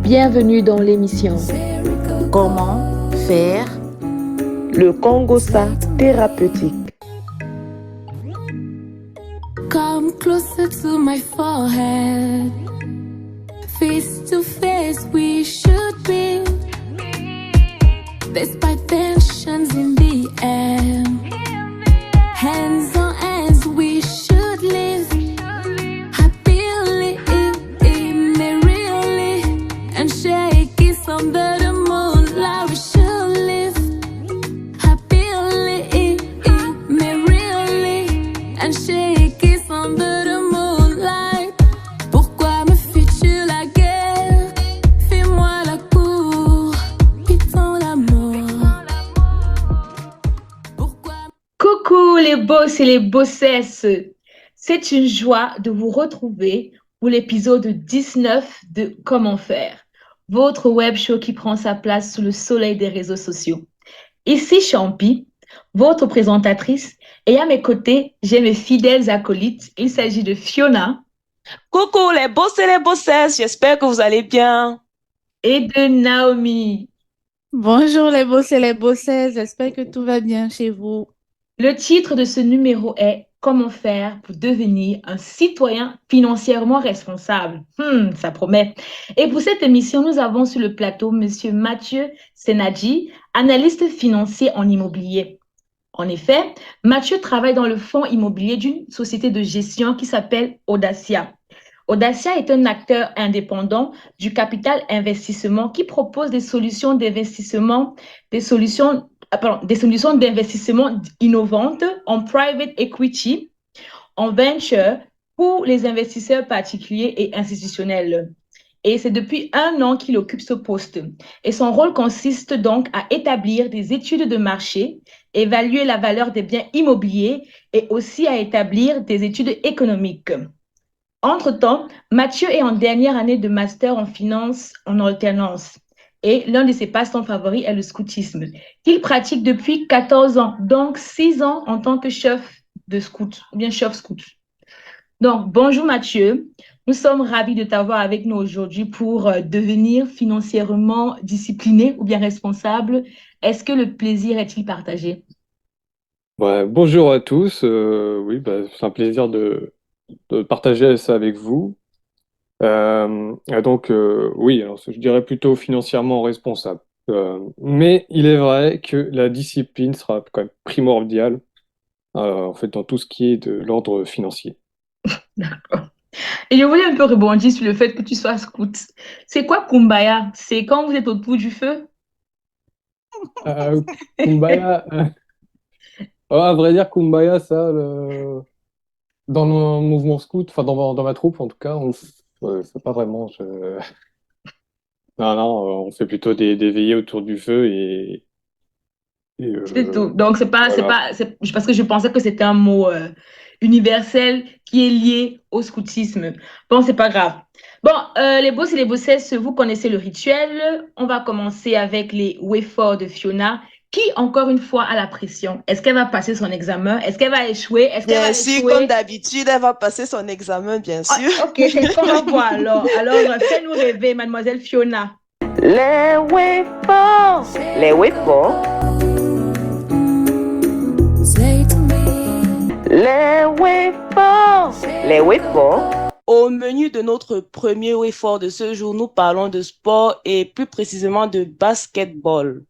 Bienvenue dans l'émission Comment faire le Congosa thérapeutique. Come closer to my forehead. Face to face we should be. Despite tensions in the air. Hands on hands we should live. Happily, merrily. And shaking under the moonlight we should live. Happily, merrily. And shaking under the moonlight. Pourquoi me fais-tu la guerre? Fais-moi la cour, pitons l'amour. Pourquoi? Coucou les boss et les bossesses, c'est une joie de vous retrouver pour l'épisode 19 de Comment faire, votre web show qui prend sa place sous le soleil des réseaux sociaux. Ici Champi, votre présentatrice, et à mes côtés, j'ai mes fidèles acolytes. Il s'agit de Fiona Coucou les boss et les bossesses, j'espère que vous allez bien. et de Naomi. Bonjour les boss et les bossesses, j'espère que tout va bien chez vous. Le titre de ce numéro est Comment faire pour devenir un citoyen financièrement responsable. Ça promet. Et pour cette émission, nous avons sur le plateau Monsieur Mathieu Senadji, analyste financier en immobilier. En effet, Mathieu travaille dans le fonds immobilier d'une société de gestion qui s'appelle Audacia. Audacia est un acteur indépendant du capital investissement qui propose des solutions d'investissement, des solutions d'investissement innovantes en private equity, en venture pour les investisseurs particuliers et institutionnels. Et c'est depuis 1 an qu'il occupe ce poste. Et son rôle consiste donc à établir des études de marché, évaluer la valeur des biens immobiliers et aussi à établir des études économiques. Entre-temps, Mathieu est en dernière année de master en finance en alternance. Et l'un de ses passe-temps favoris est le scoutisme, qu'il pratique depuis 14 ans, donc 6 ans en tant que chef de scout, ou bien chef scout. Donc, bonjour Mathieu, nous sommes ravis de t'avoir avec nous aujourd'hui pour devenir financièrement discipliné ou bien responsable. Est-ce que le plaisir est-il partagé? Ouais, bonjour à tous. Oui, c'est un plaisir de partager ça avec vous. Oui, alors je dirais plutôt financièrement responsable. Mais il est vrai que la discipline sera quand même primordiale, en fait, dans tout ce qui est de l'ordre financier. D'accord. Et je voulais un peu rebondir sur le fait que tu sois scout. C'est quoi Kumbaya? C'est quand vous êtes autour du feu? Euh, Kumbaya, à vrai dire, Kumbaya, dans le mouvement scout, enfin dans ma troupe en tout cas, c'est pas vraiment. Non, non, on fait plutôt des veillées autour du feu et, C'est tout. Donc, voilà. parce que je pensais que c'était un mot universel qui est lié au scoutisme. Bon, c'est pas grave. Bon, les boss et les bossesses, vous connaissez le rituel. On va commencer avec les efforts de Fiona, qui, encore une fois, a la pression. Est-ce qu'elle va passer son examen? Est-ce qu'elle va échouer? Est-ce qu'elle va Bien sûr, comme échouer? d'habitude, elle va passer son examen, bien sûr. Ah, ok, c'est ce qu'on va voir alors. Alors, fais-nous rêver, mademoiselle Fiona. Les WEFOR. Les WEFOR. Say to me. Les WEFOR. Les WEFOR. Au menu de notre premier WEFOR de ce jour, nous parlons de sport et plus précisément de basketball.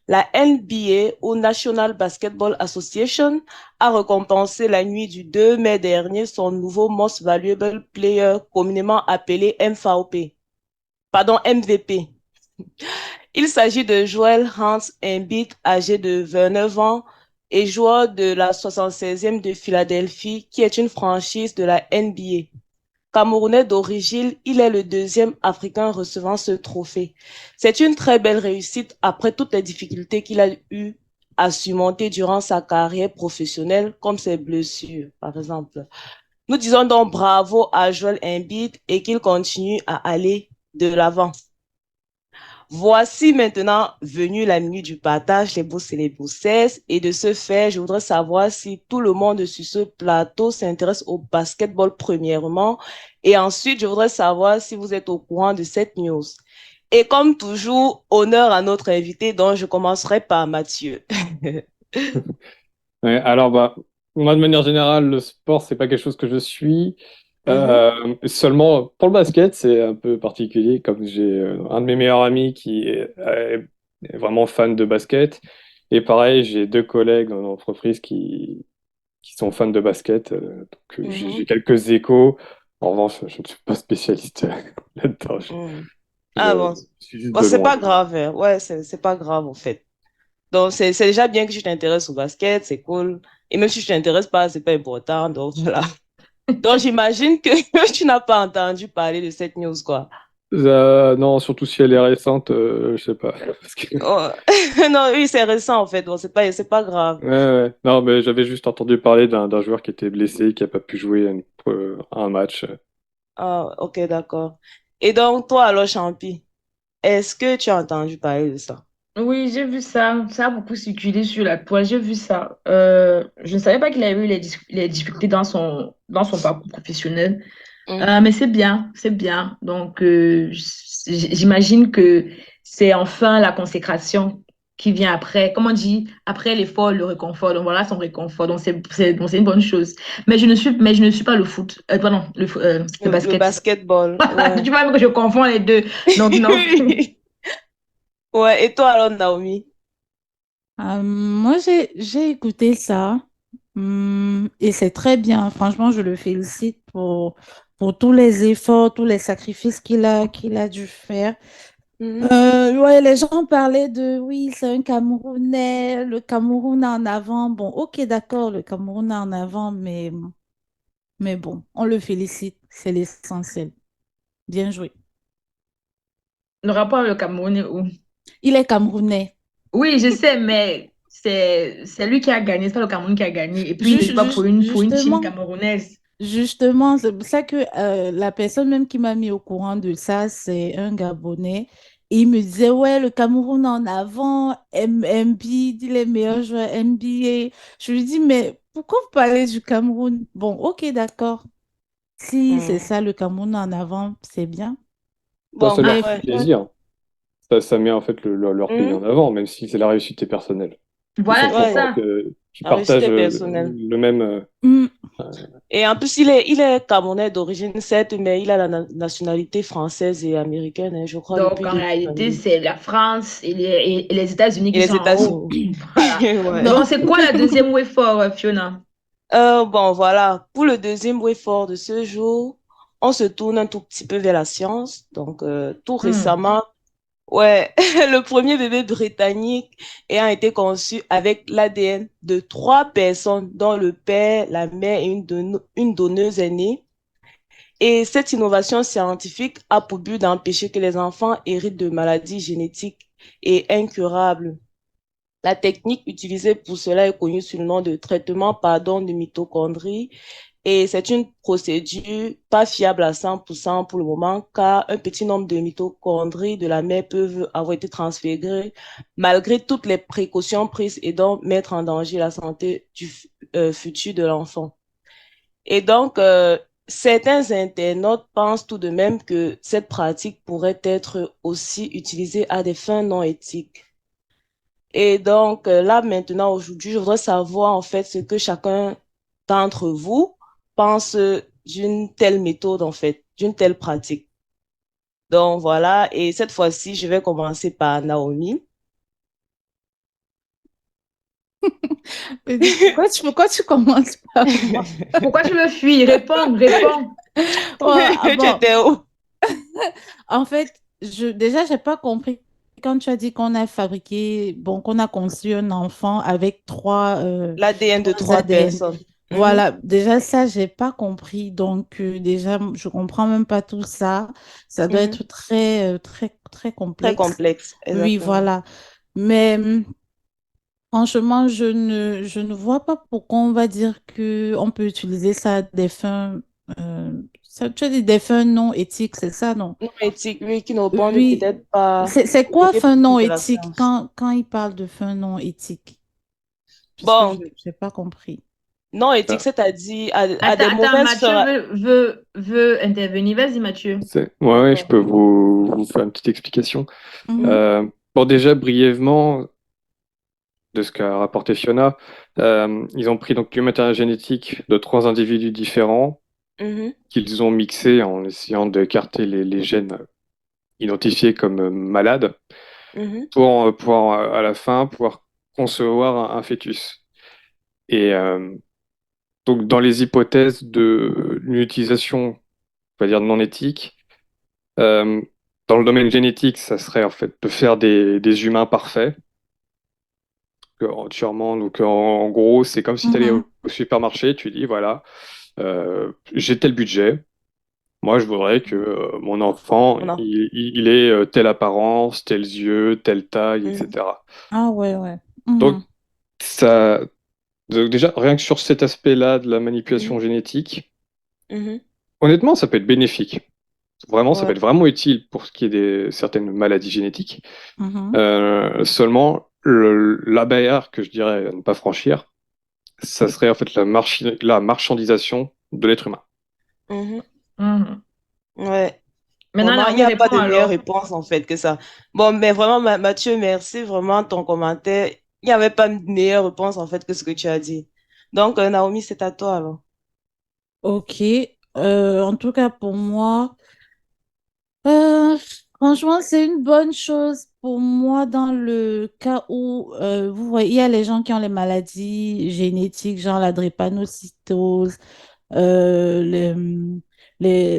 La NBA, ou National Basketball Association, a récompensé la nuit du 2 mai dernier son nouveau Most Valuable Player, communément appelé MVP. Il s'agit de Joel Hans Embiid, âgé de 29 ans et joueur de la 76e de Philadelphie, qui est une franchise de la NBA. Camerounais d'origine, il est le deuxième Africain recevant ce trophée. C'est une très belle réussite après toutes les difficultés qu'il a eu à surmonter durant sa carrière professionnelle, comme ses blessures, par exemple. Nous disons donc bravo à Joel Embiid et qu'il continue à aller de l'avant. Voici maintenant venu la minute du partage, les boss et les bossesses. Et de ce fait, je voudrais savoir si tout le monde sur ce plateau s'intéresse au basketball premièrement. Et ensuite, je voudrais savoir si vous êtes au courant de cette news. Et comme toujours, honneur à notre invité, donc je commencerai par Mathieu. Ouais, alors, bah, moi, de manière générale, le sport, c'est pas quelque chose que je suis. Mhm, Seulement, pour le basket, c'est un peu particulier, comme j'ai un de mes meilleurs amis qui est vraiment fan de basket. Et pareil, j'ai deux collègues dans l'entreprise qui sont fans de basket. Donc, j'ai mhm, quelques échos. En revanche, je ne suis pas spécialiste là-dedans. mhm. Ah Je bon, suis juste bon de c'est loin, pas quoi. grave, hein. Ouais, c'est pas grave en fait. Donc c'est déjà bien que tu t'intéresses au basket, c'est cool. Et même si tu t'intéresses pas, c'est pas important. Donc voilà. Donc j'imagine que tu n'as pas entendu parler de cette news, quoi. Non, surtout si elle est récente, je sais pas. Parce que... Oh. Non, oui, c'est récent en fait, donc c'est pas grave. Ouais, ouais. Non, mais j'avais juste entendu parler d'un joueur qui était blessé, qui a pas pu jouer à un match. Ah, ok, d'accord. Et donc, toi alors, Champi, est-ce que tu as entendu parler de ça? Oui, j'ai vu ça. Ça a beaucoup circulé sur la toile. J'ai vu ça. Je ne savais pas qu'il avait eu les difficultés dans son parcours professionnel. Mhm. Mais c'est bien, c'est bien. Donc, j'imagine que c'est enfin la consécration qui vient après. Comme on dit, après l'effort, le réconfort. Donc voilà son réconfort. Donc donc c'est une bonne chose. Mais je ne suis pas le foot. Pardon, le Le basket. basketball, ouais. Tu vois même que je confonds les deux. Donc non. Ouais, et toi alors, Naomi? Moi, j'ai écouté ça. Et c'est très bien. Franchement, je le félicite pour tous les efforts, tous les sacrifices qu'il a dû faire. Mhm. Ouais, les gens parlaient de, oui, c'est un Camerounais, le Cameroun est en avant. Bon, ok, d'accord, le Cameroun est en avant, mais bon, on le félicite, c'est l'essentiel. Bien joué. Le rapport avec le Cameroun est où? Il est Camerounais. Oui, je sais, mais c'est lui qui a gagné, c'est pas le Cameroun qui a gagné. Et puis, il ne joue pas pour une team Justement, camerounaise. justement, c'est pour ça que la personne même qui m'a mis au courant de ça, c'est un Gabonais. Et il me disait, ouais, le Cameroun en avant, Embiid, il est meilleur joueur NBA. Je lui dis, mais pourquoi vous parlez du Cameroun? Bon, ok, d'accord. Si c'est Mhm. ça, le Cameroun en avant, c'est bien. Bah, ça Bon, leur Mais fait ouais. ouais. plaisir. Ça met en fait leur pays en Mhm. avant, même si c'est la réussite est personnelle. Ils sont Voilà, c'est contents Ouais, ça. qu'ils la réussite partagent est personnelle. le même. Hmm, Et en plus, il est Camerounais d'origine, certes, mais il a la nationalité française et américaine, hein, je crois, Donc, depuis en deux réalité, années. c'est la France et les États-Unis Et qui sont les en haut. États-Unis. Voilà. Ouais. Donc, c'est quoi la deuxième way for, Fiona? Bon, voilà. Pour le deuxième way fort de ce jour, on se tourne un tout petit peu vers la science. Donc, tout Hmm. récemment, ouais, le premier bébé britannique ayant été conçu avec l'ADN de trois personnes, dont le père, la mère et une donneuse est née. Et cette innovation scientifique a pour but d'empêcher que les enfants héritent de maladies génétiques et incurables. La technique utilisée pour cela est connue sous le nom de traitement par don de mitochondrie et c'est une procédure pas fiable à 100% pour le moment, car un petit nombre de mitochondries de la mère peuvent avoir été transférées malgré toutes les précautions prises et donc mettre en danger la santé futur de l'enfant. Et donc, certains internautes pensent tout de même que cette pratique pourrait être aussi utilisée à des fins non éthiques. Et donc, là, maintenant, aujourd'hui, je voudrais savoir en fait ce que chacun d'entre vous pense d'une telle méthode, en fait, d'une telle pratique. Donc, voilà. Et cette fois-ci, je vais commencer par Naomi. pourquoi tu commences par moi? Pourquoi tu me fuis? Réponds, réponds. Ouais, ah Tu bon, étais où? en fait, déjà, j'ai pas compris quand tu as dit qu'on a fabriqué, bon, qu'on a conçu un enfant avec L'ADN de trois trois ADN. personnes. Mhm, Voilà, déjà ça, j'ai pas compris. Donc, déjà, je comprends même pas tout ça. Ça doit mhm. être très, très Très complexe. complexe, Oui, exactement. voilà. Mais franchement, je ne vois pas pourquoi on va dire que on peut utiliser ça à des fins, tu as dit des fins non éthiques, c'est ça, non? Non éthique, oui, qui ne répondent Oui. peut-être pas C'est au quoi côté fin non pratique de la éthique science. quand il parle de fin non éthique? Puisque je Bon, n'ai pas compris. Non, Ah, éthique, c'est-à-dire à des Attends, mauvaises Mathieu fins. veut intervenir. Vas-y, Mathieu. ouais, je D'accord. peux vous faire une petite explication. Mhm, Euh, bon, déjà, brièvement, de ce qu'a rapporté Fiona, ils ont pris donc du matériel génétique de 3 individus différents Mhm, qu'ils ont mixé en essayant d'écarter les gènes identifiés comme malades mhm, pour pouvoir, à la fin, pouvoir concevoir un fœtus. Et donc, dans les hypothèses de l'utilisation, on va dire, non éthique, euh, dans le domaine génétique, ça serait en fait de faire des humains parfaits, entièrement. Donc, en gros, c'est comme si tu allais mhm. au supermarché, tu dis, voilà, j'ai tel budget. Moi, je voudrais que mon enfant, On a- il ait telle apparence, tels yeux, telle taille, mhm, etc. Ah ouais, ouais. Donc, Mhm, ça, donc déjà, rien que sur cet aspect-là de la mhm, manipulation génétique, mhm. honnêtement, ça peut être bénéfique. Vraiment, ça peut Ouais. être vraiment utile pour ce qui est des certaines maladies génétiques. mhm. Seulement, la barrière que je dirais à ne pas franchir, ça serait en fait la marchandisation de l'être humain. Mhm. Mhm. Ouais. Maintenant, Vraiment, il Naomi n'y a pas répond de meilleure alors. réponse en fait que ça. Bon, mais vraiment, Mathieu, merci vraiment ton commentaire. Il n'y avait pas de meilleure réponse en fait que ce que tu as dit. Donc, Naomi, c'est à toi alors. Ok. En tout cas, pour moi, euh, franchement, c'est une bonne chose pour moi dans le cas où, vous voyez, il y a les gens qui ont les maladies génétiques, genre la drépanocytose,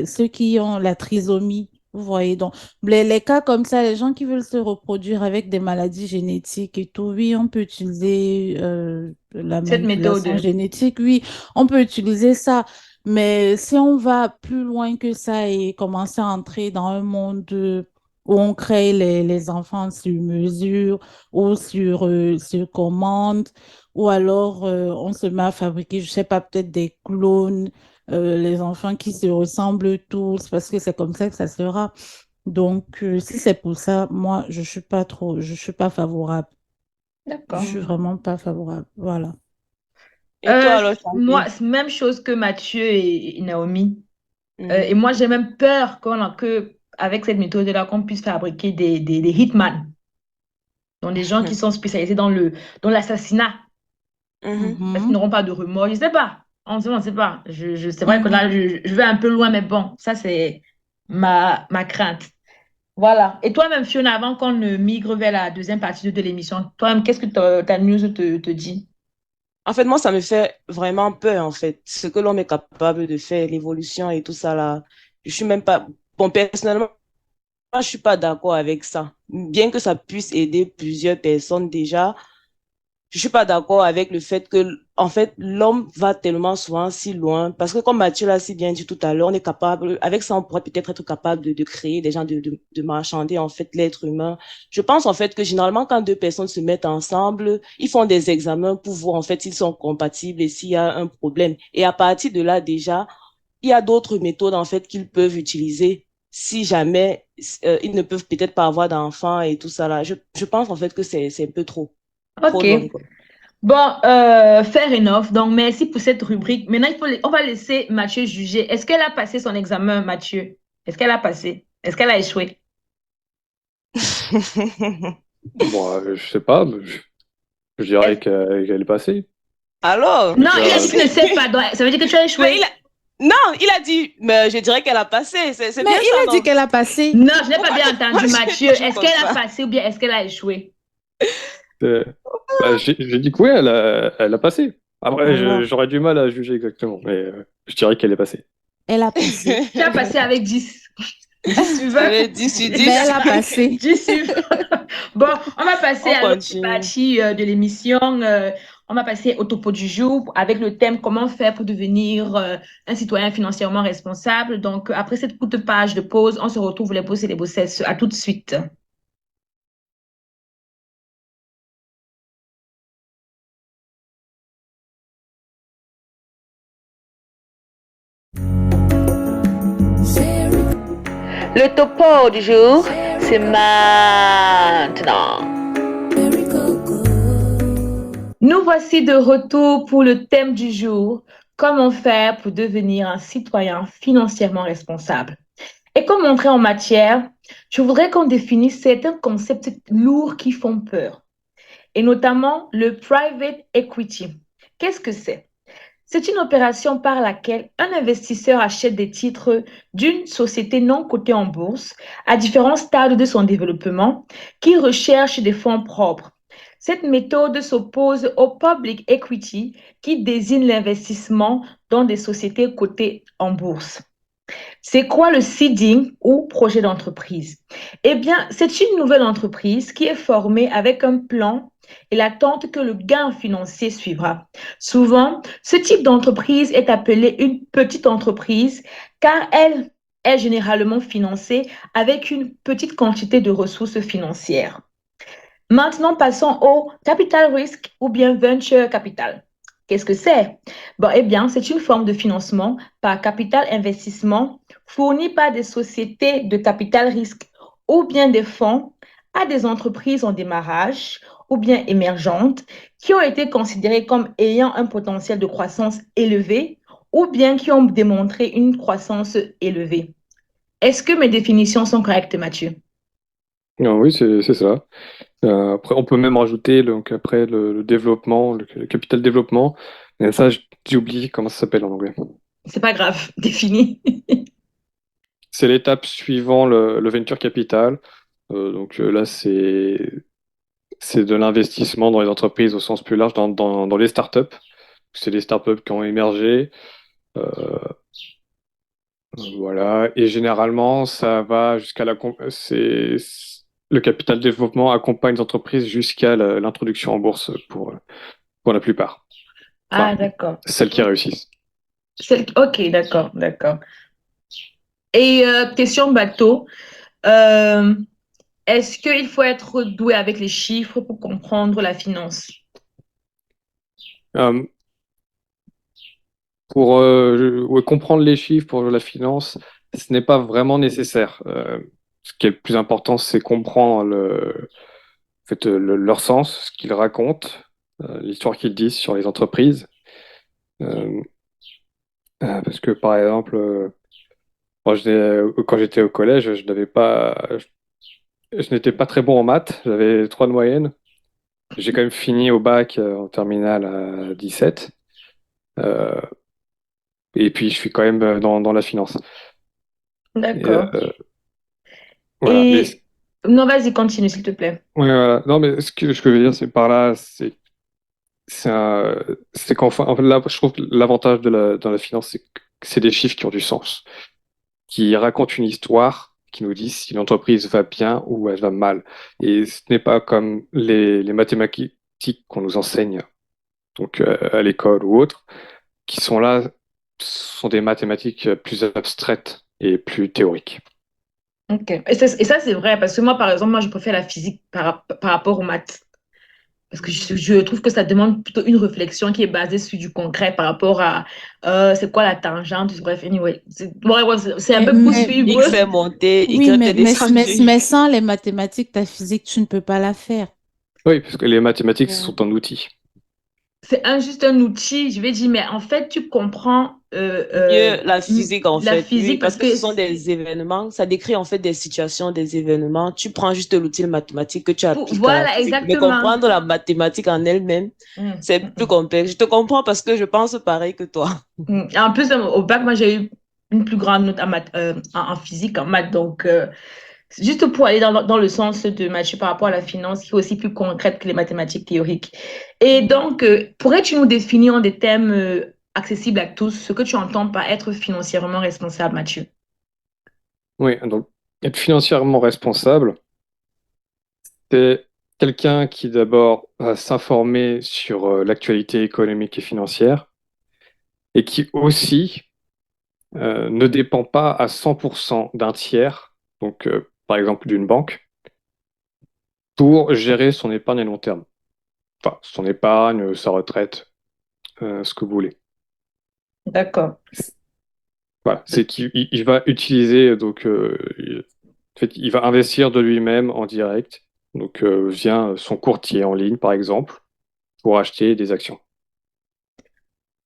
ceux qui ont la trisomie. Vous voyez, donc, les cas comme ça, les gens qui veulent se reproduire avec des maladies génétiques et tout, oui, on peut utiliser la Cette manipulation méthode. génétique, oui, on peut utiliser ça. Mais si on va plus loin que ça et commencer à entrer dans un monde où on crée les enfants sur mesure ou sur commande, ou alors on se met à fabriquer, je sais pas, peut-être des clones, les enfants qui se ressemblent tous, parce que c'est comme ça que ça sera. Donc, si c'est pour ça, moi, je suis pas favorable. Je D'accord. suis Mhm. vraiment pas favorable. Voilà. Et toi alors, Moi, Chanté? c'est même chose que Mathieu et Naomi. Et Mhm. moi, j'ai même peur avec cette méthode-là, qu'on puisse fabriquer des hitman, donc des gens qui sont spécialisés dans l'assassinat, Mhm. parce qu'ils Mhm, n'auront pas de remords. Je sais pas. On sait pas. C'est vrai que là, mhm. je vais un peu loin, mais bon, ça, c'est ma crainte. Voilà. Et toi-même, Fiona, avant qu'on ne migre vers la deuxième partie de l'émission, toi-même, qu'est-ce que ta news te dit? En fait, moi, ça me fait vraiment peur, en fait. Ce que l'homme est capable de faire, l'évolution et tout ça, là. Je suis même pas... Bon, personnellement, moi, je suis pas d'accord avec ça. Bien que ça puisse aider plusieurs personnes déjà, je suis pas d'accord avec le fait que, en fait, l'homme va tellement souvent si loin. Parce que comme Mathieu l'a si bien dit tout à l'heure, on est capable, avec ça, on pourrait peut-être être capable de créer des gens, de marchander, en fait, l'être humain. Je pense, en fait, que généralement, quand deux personnes se mettent ensemble, ils font des examens pour voir, en fait, s'ils sont compatibles et s'il y a un problème. Et à partir de là, déjà, il y a d'autres méthodes, en fait, qu'ils peuvent utiliser si jamais ils ne peuvent peut-être pas avoir d'enfants et tout ça là. Je pense, en fait, que c'est un peu trop Ok. loin, quoi. Bon, fair enough. Donc, merci pour cette rubrique. Maintenant, on va laisser Mathieu juger. Est-ce qu'elle a passé son examen, Mathieu? Est-ce qu'elle a passé? Est-ce qu'elle a échoué? Bon, je sais pas, mais je dirais Est-ce- qu'elle est passée. Alors, Non, il a dit Déjà, qu'il ne sait pas. Donc, ça veut dire que tu as mais échoué. non, il a dit, mais je dirais qu'elle a passé. C'est Mais bien ça, il a dit non? qu'elle a passé. Non, je n'ai pas Pourquoi, bien pourquoi entendu, Mathieu. tu joues Est-ce comme qu'elle a ça? passé ou bien est-ce qu'elle a échoué? euh, bah, j'ai dit que oui, elle a passé. Après, Alors, j'aurais du mal à juger exactement, mais je dirais qu'elle est passée. elle a passé. Tu as passé avec 10. 10 sur 20. Avec 10 sur Mais elle 10. a passé. 10 sur 20. Bon, on va passer On à l'autre continue. partie de l'émission. On va passer au topo du jour avec le thème comment faire pour devenir un citoyen financièrement responsable. Donc, après cette courte page de pause, on se retrouve les boss et les bossesses. À tout de suite. Le topo du jour, c'est maintenant. Nous voici de retour pour le thème du jour, comment faire pour devenir un citoyen financièrement responsable. Et comme entrée en matière, je voudrais qu'on définisse certains concepts lourds qui font peur, et notamment le private equity. Qu'est-ce que c'est? C'est une opération par laquelle un investisseur achète des titres d'une société non cotée en bourse à différents stades de son développement qui recherche des fonds propres. Cette méthode s'oppose au public equity qui désigne l'investissement dans des sociétés cotées en bourse. C'est quoi le seeding ou projet d'entreprise? Eh bien, c'est une nouvelle entreprise qui est formée avec un plan et l'attente que le gain financier suivra. Souvent, ce type d'entreprise est appelée une petite entreprise car elle est généralement financée avec une petite quantité de ressources financières. Maintenant, passons au capital risk ou bien venture capital. Qu'est-ce que c'est? Bon, eh bien, c'est une forme de financement par capital investissement fourni par des sociétés de capital risque ou bien des fonds à des entreprises en démarrage ou bien émergentes qui ont été considérées comme ayant un potentiel de croissance élevé ou bien qui ont démontré une croissance élevée. Est-ce que mes définitions sont correctes, Mathieu? Non, oui, c'est ça. Après, on peut même rajouter donc, après le développement, le capital développement. Et ça, j'ai oublié comment ça s'appelle en anglais. C'est pas grave, défini. C'est l'étape suivant le venture capital. Là, c'est de l'investissement dans les entreprises au sens plus large, dans les startups. C'est les startups qui ont émergé. Euh, voilà. Et généralement, ça va jusqu'à le capital développement accompagne les entreprises jusqu'à l'introduction en bourse pour la plupart. Enfin, Ah, d'accord. celles qui réussissent. Ok, d'accord, d'accord. Et question bateau, euh, est-ce qu'il faut être doué avec les chiffres pour comprendre la finance? Euh, ouais, comprendre les chiffres pour la finance, ce n'est pas vraiment nécessaire. Ce qui est le plus important, c'est comprendre en fait, leur sens, ce qu'ils racontent, l'histoire qu'ils disent sur les entreprises. Euh, Parce que par exemple, quand j'étais au collège, je n'étais pas très bon en maths, j'avais 3 de moyenne. J'ai quand même fini au bac en terminale à 17. Euh, et puis je suis quand même dans la finance. Et, D'accord. voilà. Mais Et non, vas-y, continue, s'il te plaît. ouais, voilà. Non, mais ce que je veux dire, c'est par là, c'est qu'enfin, en fait, là, je trouve que l'avantage dans la finance, c'est que c'est des chiffres qui ont du sens, qui racontent une histoire, qui nous disent si l'entreprise va bien ou elle va mal. Et ce n'est pas comme les mathématiques qu'on nous enseigne, donc à l'école ou autre, qui sont là, sont des mathématiques plus abstraites et plus théoriques. Ok. Et ça, c'est vrai, parce que moi, par exemple, moi, je préfère la physique par rapport aux maths. Parce que je trouve que ça demande plutôt une réflexion qui est basée sur du concret par rapport à c'est quoi la tangente, bref, anyway. C'est un Mais, peu pour mais- suivre. X est monté, oui, Y est descendu. mais sans les mathématiques, ta physique, tu ne peux pas la faire. Oui, parce que les mathématiques Ouais. sont un outil. Juste un outil, je vais dire, mais en fait, tu comprends Mieux la physique, en la fait, oui, physique parce parce que que ce sont des événements, ça décrit en fait des situations, des événements. Tu prends juste l'outil mathématique que tu appliques à la voilà, physique. Mais exactement. comprendre la mathématique en elle-même, Mm, c'est mm, plus complexe. Je te comprends parce que je pense pareil que toi. En plus, au bac, moi, j'ai eu une plus grande note en physique, en maths. Donc, juste pour aller dans le sens de Mathieu par rapport à la finance, qui est aussi plus concrète que les mathématiques théoriques. Et donc, pourrais-tu nous définir en des thèmes accessibles à tous ce que tu entends par être financièrement responsable, Mathieu? Oui, donc être financièrement responsable, c'est quelqu'un qui d'abord va s'informer sur l'actualité économique et financière et qui aussi ne dépend pas à 100% d'un tiers, donc par exemple d'une banque, pour gérer son épargne à long terme. Enfin, son épargne, sa retraite, ce que vous voulez. D'accord. Voilà, c'est qu'il va utiliser, en fait, il va investir de lui-même en direct, donc via son courtier en ligne, par exemple. pour acheter des actions.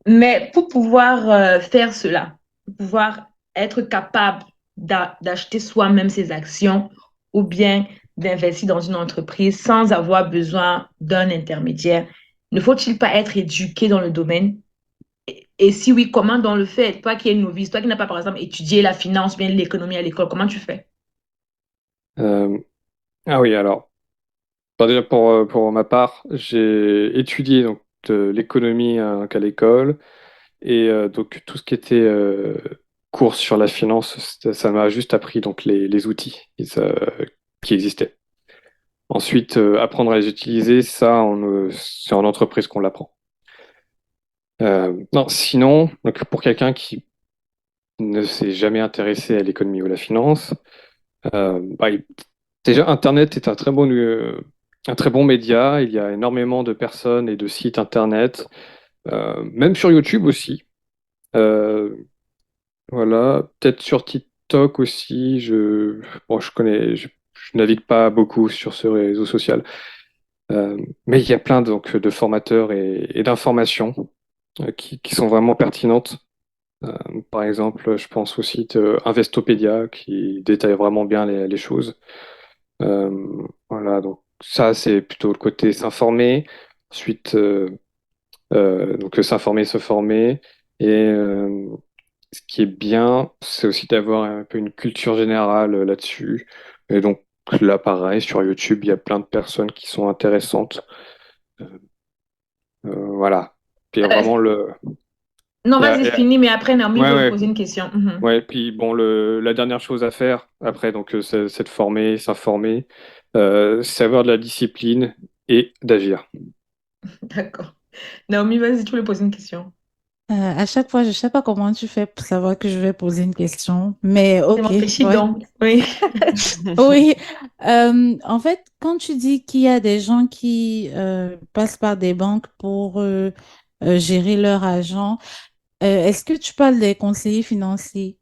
Mais pour pouvoir faire cela, pour pouvoir être capable d'acheter soi-même ses actions ou bien d'investir dans une entreprise sans avoir besoin d'un intermédiaire, ne faut-il pas être éduqué dans le domaine? Et si oui, comment on le fait? Toi qui es novice, toi qui n'as pas, par exemple, étudié la finance, bien l'économie à l'école, comment tu fais? Euh, ah oui, alors, déjà pour ma part, j'ai étudié donc, de l'économie qu'à l'école et donc tout ce qui était cours sur la finance, ça m'a juste appris donc les outils qui existaient. Ensuite, apprendre à les utiliser, c'est en entreprise qu'on l'apprend. Non, sinon, donc pour quelqu'un qui ne s'est jamais intéressé à l'économie ou à la finance, bah, déjà, Internet est un très bon média. Il y a énormément de personnes et de sites Internet, même sur YouTube aussi. Euh, voilà, peut-être sur TikTok aussi. Bon, je navigue pas beaucoup sur ce réseau social. Mais il y a plein donc, de formateurs et d'informations qui sont vraiment pertinentes. Euh, Par exemple, je pense au site Investopedia qui détaille vraiment bien les choses. Voilà, donc ça, c'est plutôt le côté s'informer. Ensuite, donc s'informer, se former. Et ce qui est bien, c'est aussi d'avoir un peu une culture générale là-dessus. Et donc là, pareil, sur YouTube, il y a plein de personnes qui sont intéressantes. Euh, voilà. Puis Euh, vraiment non, il y a- vas-y, il y a- finis, mais après, Naomi ouais, veut ouais. poser une question. Mhm. Ouais, puis bon, la dernière chose à faire après, donc, c'est de former, s'informer, savoir de la discipline et d'agir. D'accord. Naomi, vas-y, tu voulais poser une question. À chaque fois, je ne sais pas comment tu fais pour savoir que je vais poser une question, mais ok, Réfléchis ouais. donc. Oui. Oui, en fait, quand tu dis qu'il y a des gens qui passent par des banques pour gérer leur argent, est-ce que tu parles des conseillers financiers?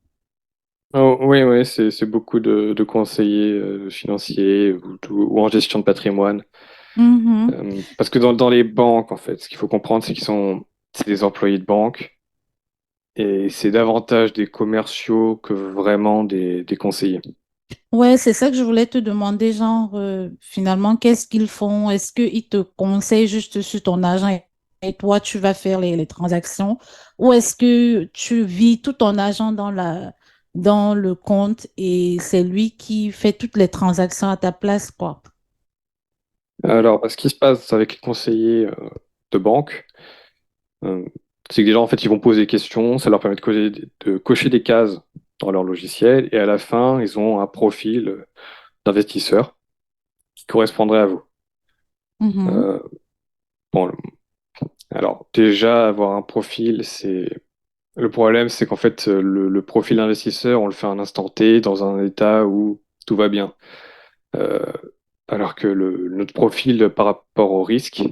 Oh, oui, oui, c'est beaucoup de conseillers financiers ou en gestion de patrimoine. Mhm. Parce que dans les banques, en fait, ce qu'il faut comprendre, c'est des employés de banque et c'est davantage des commerciaux que vraiment des conseillers. Ouais, c'est ça que je voulais te demander, genre, finalement, qu'est-ce qu'ils font? Est-ce qu'ils te conseillent juste sur ton argent et toi, tu vas faire les transactions? Ou est-ce que tu vis tout ton argent dans le compte et c'est lui qui fait toutes les transactions à ta place, quoi? Alors, ce qui se passe avec les conseillers de banque, Euh, c'est que déjà, en fait, ils vont poser des questions, ça leur permet de cocher des cases dans leur logiciel, et à la fin, ils ont un profil d'investisseur qui correspondrait à vous. Mhm. Euh, bon, alors, déjà, avoir un profil, Le problème, c'est qu'en fait, le profil d'investisseur, on le fait à un instant T, dans un état où tout va bien. Euh, Alors que notre profil par rapport au risque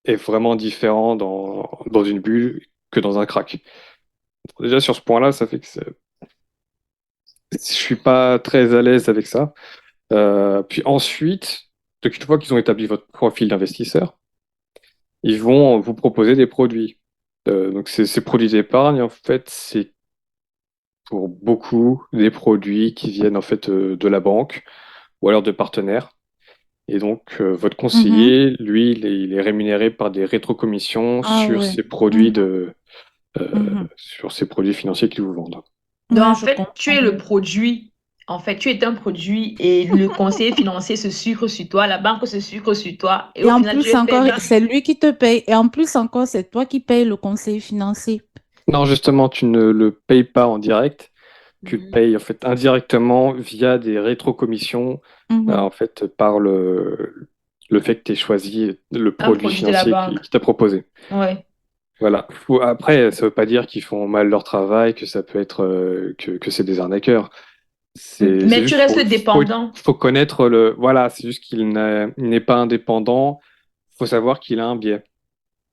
est vraiment différent dans une bulle que dans un crack. Déjà, sur ce point-là, ça fait que je suis pas très à l'aise avec ça. Puis ensuite, donc une fois qu'ils ont établi votre profil d'investisseur, ils vont vous proposer des produits. Donc ces produits d'épargne, en fait, c'est pour beaucoup des produits qui viennent en fait de la banque ou alors de partenaires. Et donc votre Mhm. conseiller, lui, il est rémunéré par des rétrocommissions Ah sur ouais. ces produits Mhm. Mhm. sur ces produits financiers qu'ils vous vendent. Donc, Ouais, en je fait, tu comprends. es le produit. En fait, tu es un produit et le conseiller financier se sucre sur toi, la banque se sucre sur toi et Et au en final, tu plus es encore, perdant. c'est lui qui te paye. Et en plus encore, c'est toi qui payes le conseiller financier. Non, justement, tu ne le payes pas en direct. Tu le Mhm. payes en fait indirectement via des rétrocommissions Mhm. en fait par le fait que tu aies choisi le Un produit produit de la financier banque. qui t'a proposé. Ouais. Voilà. Après, ça veut pas dire qu'ils font mal leur travail, que ça peut être que c'est des arnaqueurs. C'est Mais tu juste restes dépendant. faut connaître le voilà, c'est juste il n'est pas indépendant. Faut savoir qu'il a un biais.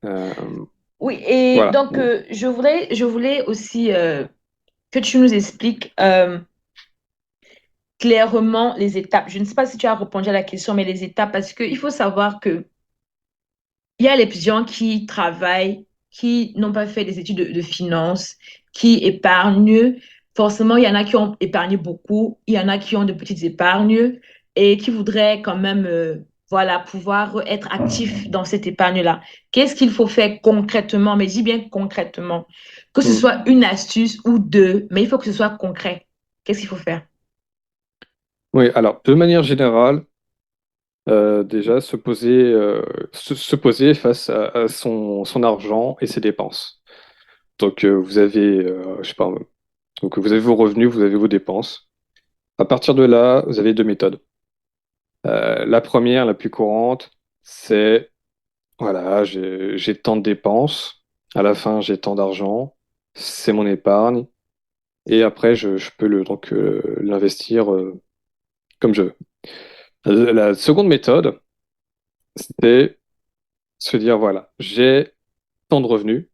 Euh, Oui, et voilà. donc, je voulais aussi que tu nous expliques clairement les étapes. Je ne sais pas si tu as répondu à la question, mais les étapes, parce qu'il faut savoir que il y a les gens qui travaillent, qui n'ont pas fait des études de finance, qui épargnent. Forcément, il y en a qui ont épargné beaucoup, il y en a qui ont de petites épargnes et qui voudraient quand même, voilà, pouvoir être actifs dans cette épargne-là. Qu'est-ce qu'il faut faire concrètement? Mais je dis bien concrètement. Que ce Mm. soit une astuce ou deux, mais il faut que ce soit concret. Qu'est-ce qu'il faut faire? Oui, alors, de manière générale, déjà, se poser face à son argent et ses dépenses. Donc, vous avez, je sais pas, donc vous avez vos revenus, vous avez vos dépenses. À partir de là, vous avez deux méthodes. La première, la plus courante, c'est, voilà, j'ai tant de dépenses, à la fin, j'ai tant d'argent, c'est mon épargne, et après, je peux l'investir comme je veux. La seconde méthode, c'est se dire, voilà, j'ai tant de revenus,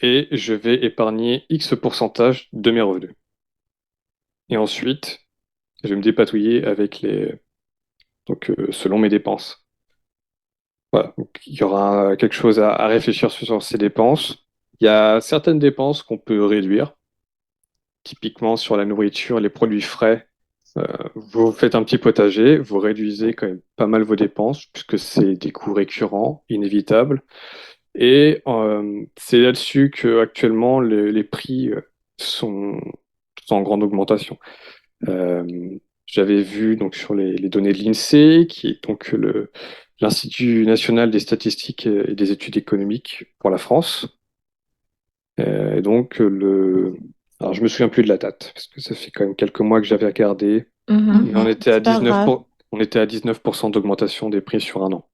et je vais épargner X pourcentage de mes revenus. Et ensuite, je vais me dépatouiller selon mes dépenses. Voilà. Donc, il y aura quelque chose à réfléchir sur ces dépenses. Il y a certaines dépenses qu'on peut réduire, typiquement sur la nourriture, les produits frais. Euh, Vous faites un petit potager, vous réduisez quand même pas mal vos dépenses, puisque c'est des coûts récurrents, inévitables. Et c'est là-dessus que actuellement les prix sont, sont en grande augmentation. Euh, J'avais vu donc sur les données de l'INSEE, qui est donc l'Institut national des statistiques et des études économiques pour la France. Et donc alors je me souviens plus de la date parce que ça fait quand même quelques mois que j'avais regardé, Mhm. mais on Mhm. était à C'est pas 19 grave. on était à 19% d'augmentation des prix sur un an.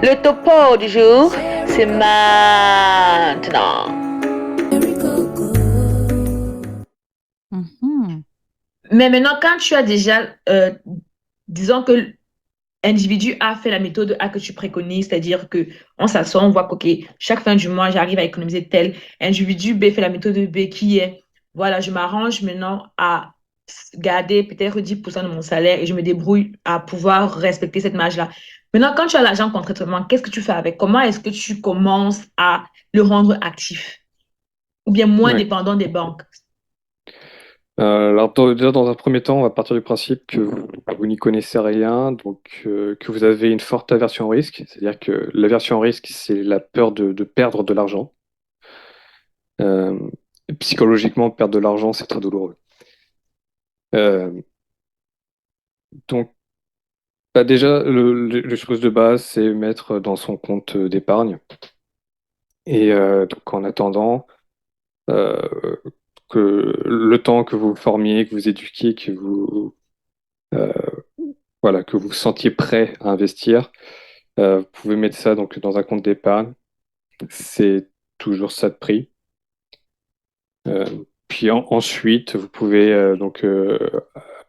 Le topo du jour, c'est maintenant. Mhm. Mais maintenant, quand tu as déjà, disons que l'individu a fait la méthode A que tu préconises, c'est-à-dire que on s'assoit, on voit que ok, chaque fin du mois, j'arrive à économiser tel. Individu B fait la méthode B qui est, voilà, je m'arrange maintenant à garder peut-être 10% de mon salaire et je me débrouille à pouvoir respecter cette marge-là. Maintenant, quand tu as l'argent concrètement, qu'est-ce que tu fais avec? Comment est-ce que tu commences à le rendre actif ou bien moins Ouais. dépendant des banques? Alors déjà dans un premier temps, on va partir du principe que vous n'y connaissez rien, donc que vous avez une forte aversion au risque, c'est-à-dire que l'aversion au risque, c'est la peur de perdre de l'argent. Euh, Psychologiquement, perdre de l'argent, c'est très douloureux. Euh, donc déjà, les choses de base, c'est mettre dans son compte d'épargne. Et donc en attendant euh, que le temps que vous vous formiez, que vous éduquiez, euh, voilà, que vous vous sentiez prêt à investir, vous pouvez mettre ça donc dans un compte d'épargne. C'est toujours ça de prix. Euh, Puis ensuite, vous pouvez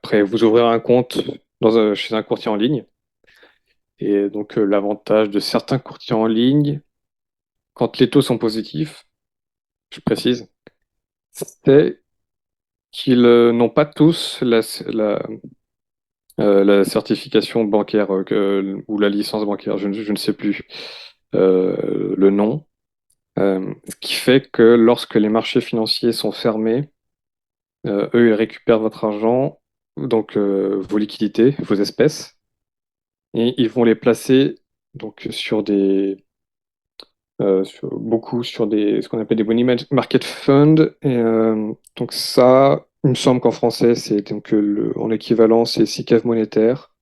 après vous ouvrir un compte chez un courtier en ligne. Et donc l'avantage de certains courtiers en ligne, quand les taux sont positifs, je précise, c'est qu'ils n'ont pas tous la certification bancaire ou la licence bancaire, je ne sais plus le nom. Ce qui fait que lorsque les marchés financiers sont fermés, eux, ils récupèrent votre argent, donc vos liquidités, vos espèces, et ils vont les placer donc beaucoup sur ce qu'on appelle des money market funds. Et donc ça, il me semble qu'en français, c'est donc en équivalent, c'est SICAV monétaire.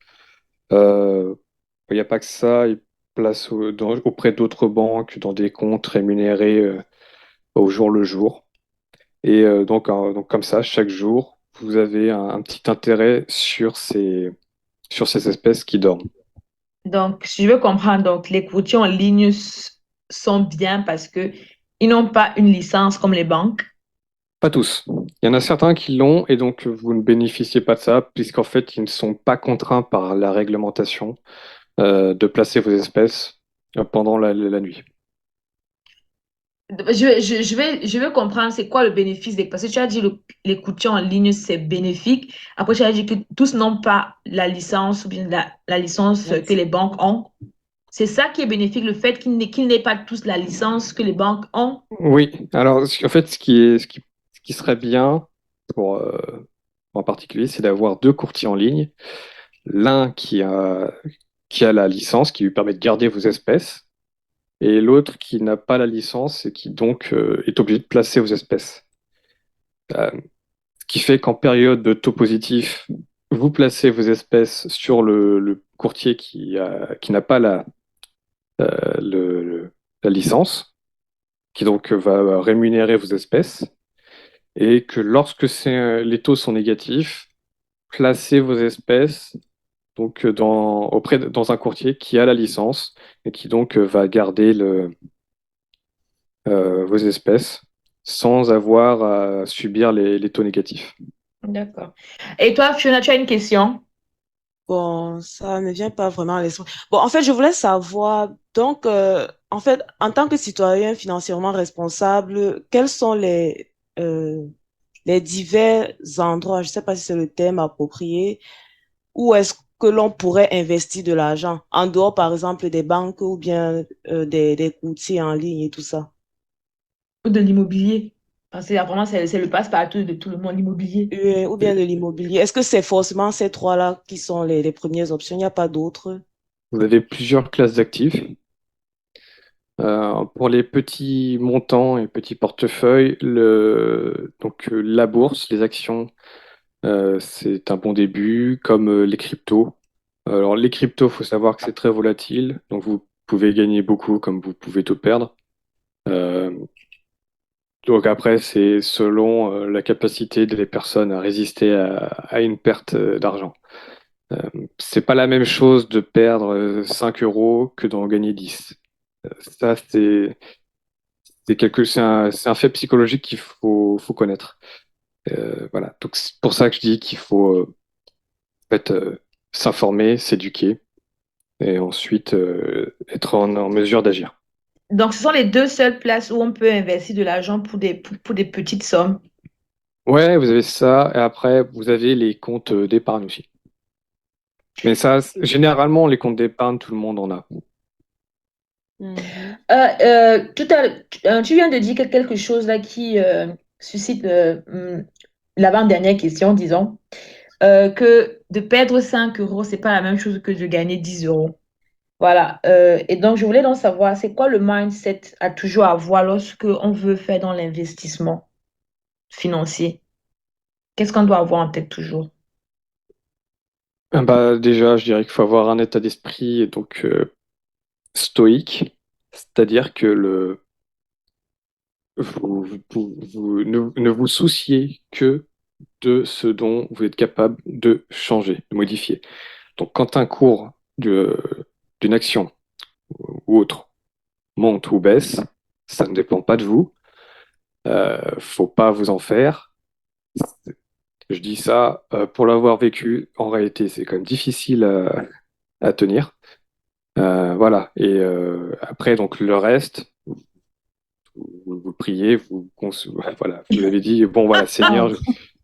Euh, il n'y a pas que ça, ils placent auprès d'autres banques dans des comptes rémunérés au jour le jour. Et donc comme ça, chaque jour, vous avez un petit intérêt sur ces espèces qui dorment. Donc, si je veux comprendre, donc les courtiers en ligne sont bien parce que ils n'ont pas une licence comme les banques. Pas tous. Il y en a certains qui l'ont et donc vous ne bénéficiez pas de ça puisqu'en fait, ils ne sont pas contraints par la réglementation de placer vos espèces pendant la nuit. Je vais comprendre c'est quoi le bénéfice parce que tu as dit les courtiers en ligne, c'est bénéfique. Après, tu as dit que tous n'ont pas la licence ou bien la licence que les banques ont. C'est ça qui est bénéfique, le fait qu'ils n'aient pas tous la licence que les banques ont. Oui, alors en fait, ce qui serait bien pour, en particulier, c'est d'avoir deux courtiers en ligne. L'un qui a la licence, qui lui permet de garder vos espèces, et l'autre qui n'a pas la licence et qui donc est obligé de placer vos espèces. Euh, Ce qui fait qu'en période de taux positif, vous placez vos espèces sur le courtier qui n'a pas euh, la licence, qui donc va rémunérer vos espèces, et que lorsque les taux sont négatifs, placez vos espèces donc dans un courtier qui a la licence et qui donc va garder vos espèces sans avoir à subir les taux négatifs. D'accord. Et toi, Fiona, tu as une question? Bon, ça ne vient pas vraiment à l'esprit. Bon, en fait, je voulais savoir, donc, en fait, en tant que citoyen financièrement responsable, quels sont les divers endroits, je ne sais pas si c'est le terme approprié, où est-ce que l'on pourrait investir de l'argent, en dehors, par exemple, des banques ou bien des courtiers en ligne et tout ça? Ou de l'immobilier? Parce que vraiment, c'est le passe-partout de tout le monde, l'immobilier. Ou bien de l'immobilier. Est-ce que c'est forcément ces trois-là qui sont les premières options? Il n'y a pas d'autres? Vous avez plusieurs classes d'actifs. Pour les petits montants et petits portefeuilles, la bourse, les actions, c'est un bon début, comme les cryptos. Alors les cryptos, faut savoir que c'est très volatile, donc vous pouvez gagner beaucoup comme vous pouvez tout perdre. Euh, donc après, c'est selon la capacité des personnes à résister à une perte d'argent. Euh, c'est pas la même chose de perdre 5 euros que d'en gagner 10. Ça, c'est un fait psychologique faut connaître. Voilà. Donc c'est pour ça que je dis qu'il faut en fait, s'informer, s'éduquer et ensuite être en mesure d'agir. Donc, ce sont les deux seules places où on peut investir de l'argent pour des petites sommes. Ouais, vous avez ça et après vous avez les comptes d'épargne aussi. Mais ça, généralement, les comptes d'épargne, tout le monde en a. Mhm. Tu viens de dire quelque chose là qui suscite l'avant-dernière question, disons, que de perdre 5 euros, c'est pas la même chose que de gagner 10 euros. Voilà. Et donc, je voulais donc savoir, c'est quoi le mindset à toujours avoir lorsque on veut faire dans l'investissement financier? Qu'est-ce qu'on doit avoir en tête toujours? Ah bah, déjà, je dirais qu'il faut avoir un état d'esprit donc stoïque, c'est-à-dire que ne vous souciez que de ce dont vous êtes capable de changer, de modifier. Donc, quand un cours d'une action ou autre monte ou baisse, ça ne dépend pas de vous. Faut pas vous en faire. Je dis ça pour l'avoir vécu. En réalité, c'est quand même difficile à tenir. Voilà. Et après, donc le reste, vous priez, voilà. Vous avez dit, bon, voilà, Seigneur,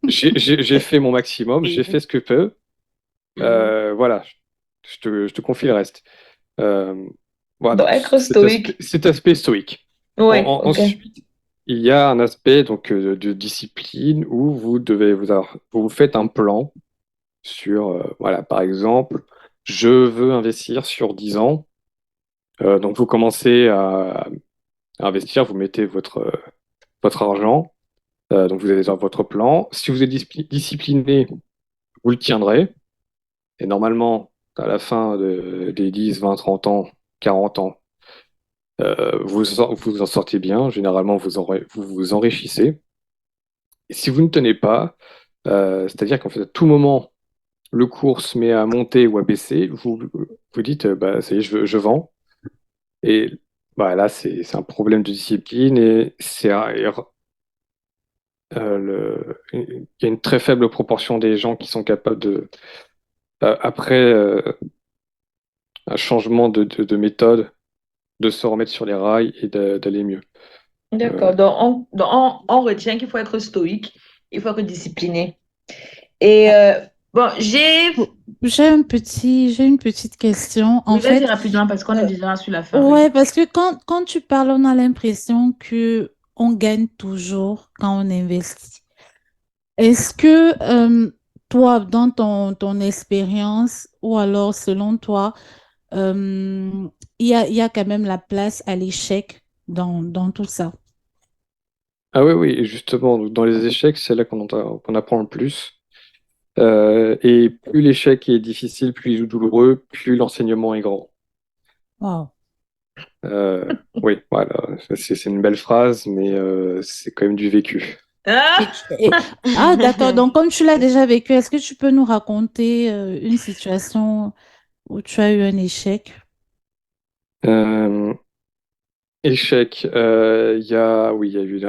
j'ai fait mon maximum, j'ai fait ce que je peux. Mhm. Voilà, je te confie le reste. Euh, voilà, Donc, donc être stoïque. cet aspect stoïque. Oui, ok. Ensuite, il y a un aspect donc de discipline où vous faites un plan sur, voilà, par exemple, je veux investir sur 10 ans. Donc vous commencez à investir, vous mettez votre argent, donc vous avez dans votre plan. Si vous êtes discipliné, vous le tiendrez. Et normalement, à la fin des 10, 20, 30 ans, 40 ans, vous en sortez bien. Généralement, vous vous enrichissez. Et si vous ne tenez pas, c'est-à-dire qu'en fait, à tout moment, le cours se met à monter ou à baisser, vous dites, bah, ça y est, je vends. Et bah, là, c'est un problème de discipline et il y a une très faible proportion des gens qui sont capables après un changement de méthode, de se remettre sur les rails et d'aller mieux. D'accord. Donc, on retient qu'il faut être stoïque, il faut être discipliné. Et Ah, bon, j'ai... j'ai une petite question. En Oui, vas-y fait, rapidement parce qu'on est euh, déjà sur la fin, oui. ouais, parce que quand tu parles, on a l'impression que on gagne toujours quand on investit. Est-ce que toi, dans ton expérience, ou alors selon toi, il y a quand même la place à l'échec dans tout ça? Ah oui, oui, et justement, donc, dans les échecs, c'est là qu'on apprend le plus. Et plus l'échec est difficile, plus il est douloureux, plus l'enseignement est grand. Wow. Euh, oui, voilà, c'est une belle phrase, mais c'est quand même du vécu. Ah! Ah, d'accord. Donc, comme tu l'as déjà vécu, est-ce que tu peux nous raconter une situation où tu as eu un échec? Euh, Échec, oui, il y a eu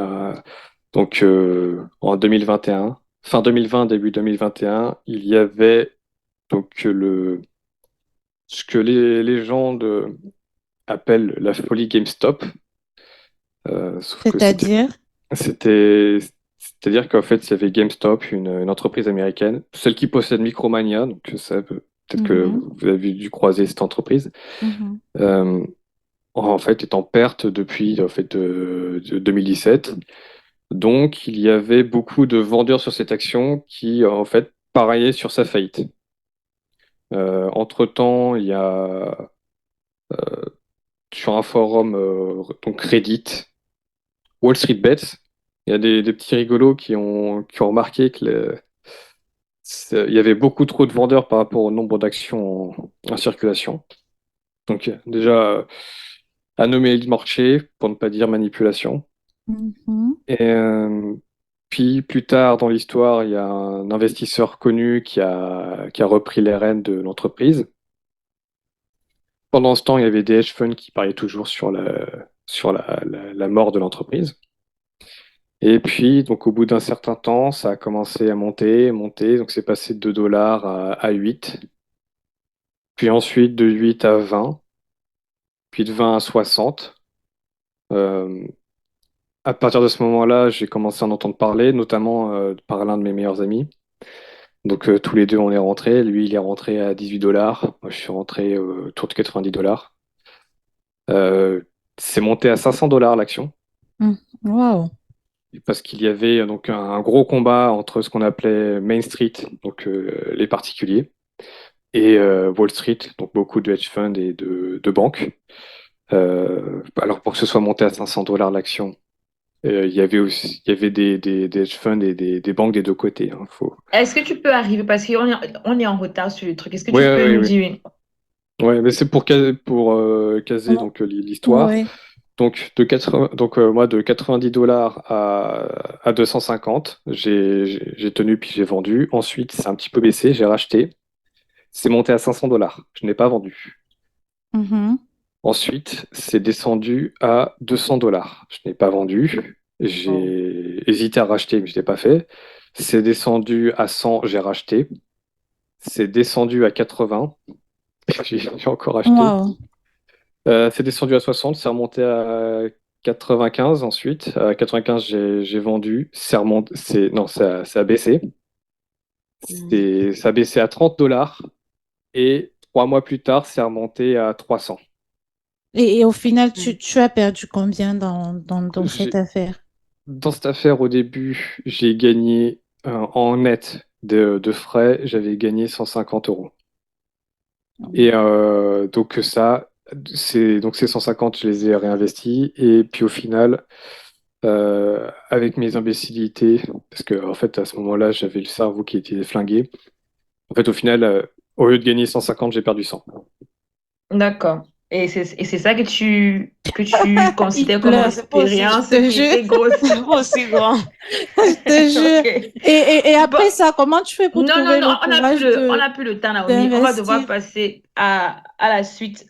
donc en 2021, fin 2020, début 2021, il y avait donc ce que les gens appellent la folie GameStop. Sauf que C'est-à-dire? c'était, c'est-à-dire qu'en fait, il y avait GameStop, une entreprise américaine, celle qui possède Micromania, donc ça peut-être que Mhm, vous avez dû croiser cette entreprise, mhm, euh, en fait, est en perte depuis en fait, de 2017. Donc, il y avait beaucoup de vendeurs sur cette action qui, en fait, pariellaient sur sa faillite. Entre-temps, il y a sur un forum donc Reddit, Wall Street Bets, il y a des petits rigolos qui ont remarqué que il y avait beaucoup trop de vendeurs par rapport au nombre d'actions en circulation. Donc, déjà, à nommer le marché, pour ne pas dire manipulation. mhm. Et puis, plus tard dans l'histoire, il y a un investisseur connu qui a repris les rênes de l'entreprise. Pendant ce temps, il y avait des hedge funds qui pariaient toujours sur la mort de l'entreprise. Et puis, donc, au bout d'un certain temps, ça a commencé à monter, monter. Donc, c'est passé de 2 dollars à 8. Puis ensuite, de 8 à 20. Puis de 20 à 60. Euh, à partir de ce moment-là, j'ai commencé à en entendre parler, notamment par l'un de mes meilleurs amis. Donc, tous les deux, on est rentrés. Lui, il est rentré à 18 dollars. Moi, je suis rentré autour de 90 dollars. C'est monté à 500 dollars l'action. Mm. Wow. Parce qu'il y avait donc un gros combat entre ce qu'on appelait Main Street, donc les particuliers, et Wall Street, donc beaucoup de hedge funds et de banques. Alors pour que ce soit monté à 500 dollars l'action, il y avait des hedge funds et des banques des deux côtés. Hein, Est-ce que tu peux arriver, parce on est en retard sur le truc, est-ce que tu Ouais, peux ouais, nous ouais. dire... Ouais, mais c'est pour caser donc l'histoire. Oui. Donc moi de 90 dollars à 250, j'ai tenu puis j'ai vendu. Ensuite, c'est un petit peu baissé, j'ai racheté. C'est monté à 500 dollars. Je n'ai pas vendu. Mhm. Ensuite, c'est descendu à 200 dollars. Je n'ai pas vendu. Oh. J'ai hésité à racheter, mais je ne l'ai pas fait. C'est descendu à 100, j'ai racheté. C'est descendu à 80, j'ai encore acheté. Wow. C'est descendu à 60, c'est remonté à 95 ensuite. À 95, j'ai vendu. Non, ça a baissé. Ça a baissé à 30 dollars. Et 3 mois plus tard, c'est remonté à 300. Et au final, Mm. tu as perdu combien dans cette J'ai- affaire? Dans cette affaire, au début, j'ai gagné en net de frais, j'avais gagné 150 euros. Et donc donc ces 150, je les ai réinvestis. Et puis au final, avec mes imbécilités, parce que en fait à ce moment-là, j'avais le cerveau qui était flingué. En fait, au final, au lieu de gagner 150, j'ai perdu 100. D'accord. Et c'est ça que tu Il considères comme une pleure. C'est pas aussi, Je expérience te qui jure. était grosse. c'est pas aussi grand. Je te jure. Ok. Et Bon, après ça, comment tu fais pour non, non, trouver non, le courage on n'a plus le temps, Naomi. On va devoir d'investir? passer à la suite.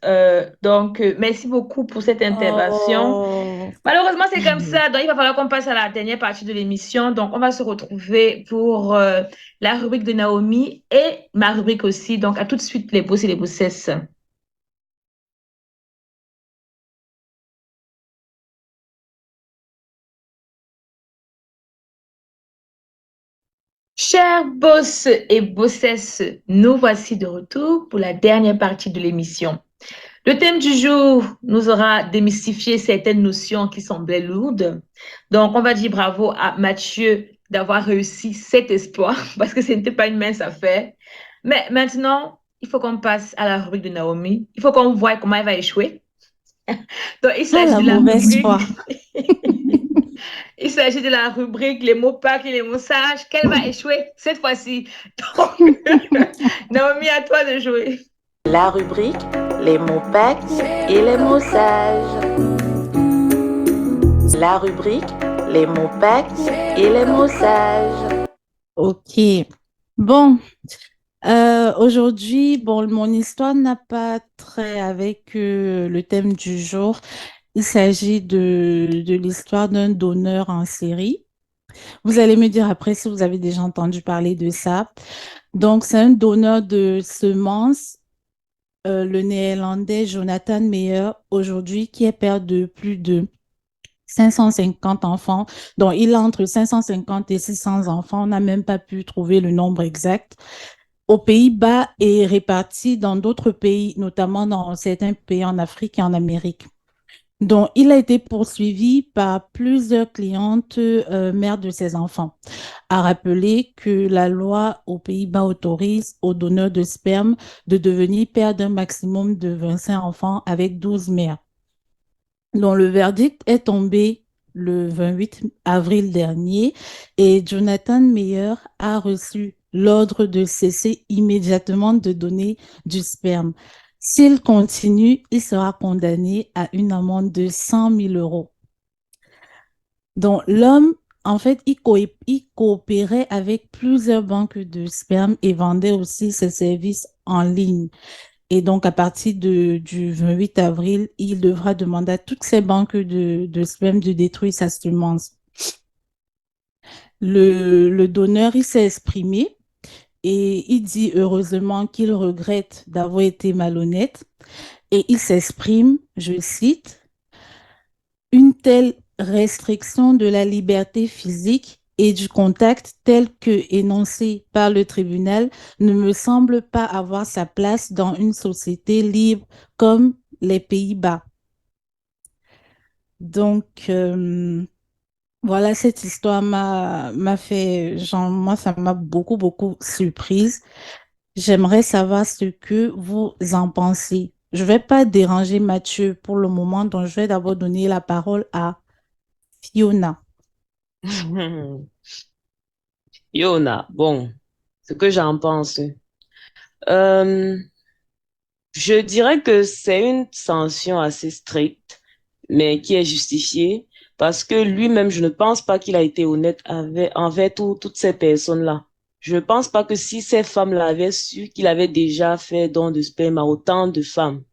Donc, merci beaucoup pour cette intervention. Oh. Malheureusement, c'est comme ça. Donc, il va falloir qu'on passe à la dernière partie de l'émission. Donc, on va se retrouver pour la rubrique de Naomi et ma rubrique aussi. Donc, à tout de suite, les boss et les bossesses. Chers boss et bossesses, nous voici de retour pour la dernière partie de l'émission. Le thème du jour nous aura démystifié certaines notions qui semblaient lourdes. Donc, on va dire bravo à Mathieu d'avoir réussi cet exploit parce que ce n'était pas une mince affaire. Mais maintenant, il faut qu'on passe à la rubrique de Naomi. Il faut qu'on voie comment elle va échouer. Donc, il Ah, s'agit la de la mauvaise rubrique. foi. Il s'agit de la rubrique les mots packs et les mots sages qu'elle va échouer cette fois-ci. Donc, Naomi, à toi de jouer. La rubrique les mots pecs et les mots sages. La rubrique les mots pecs et les mots sages. Ok. Bon, aujourd'hui, bon, mon histoire n'a pas trait avec le thème du jour. Il s'agit de l'histoire d'un donneur en série. Vous allez me dire après si vous avez déjà entendu parler de ça. Donc, c'est un donneur de semences, le néerlandais Jonathan Meyer, aujourd'hui, qui est père de plus de 550 enfants. Donc, il a entre 550 et 600 enfants. On n'a même pas pu trouver le nombre exact. Aux Pays-Bas et répartis dans d'autres pays, notamment dans certains pays en Afrique et en Amérique. Donc, il a été poursuivi par plusieurs clientes mères de ses enfants. À rappeler que la loi aux Pays-Bas autorise aux donneurs de sperme de devenir père d'un maximum de 25 enfants avec 12 mères. Donc, le verdict est tombé le 28 avril dernier et Jonathan Meyer a reçu l'ordre de cesser immédiatement de donner du sperme. S'il continue, il sera condamné à une amende de 100 000 euros. Donc, l'homme, en fait, il coopérait avec plusieurs banques de sperme et vendait aussi ses services en ligne. Et donc, à partir du 28 avril, il devra demander à toutes ces banques de sperme de détruire sa semence. Le donneur, il s'est exprimé et il dit heureusement qu'il regrette d'avoir été malhonnête. Et il s'exprime, je cite, une telle restriction de la liberté physique et du contact tel que énoncé par le tribunal ne me semble pas avoir sa place dans une société libre comme les Pays-Bas. Donc, voilà, cette histoire m'a fait, genre, moi, ça m'a beaucoup, beaucoup surprise. J'aimerais savoir ce que vous en pensez. Je ne vais pas déranger Mathieu pour le moment, donc je vais d'abord donner la parole à Fiona. Yona, bon, ce que j'en pense. Euh, je dirais que c'est une sanction assez stricte, mais qui est justifiée parce que lui-même, je ne pense pas qu'il a été honnête envers toutes ces personnes-là. Je ne pense pas que si ces femmes-là avaient su qu'il avait déjà fait don de sperme à autant de femmes,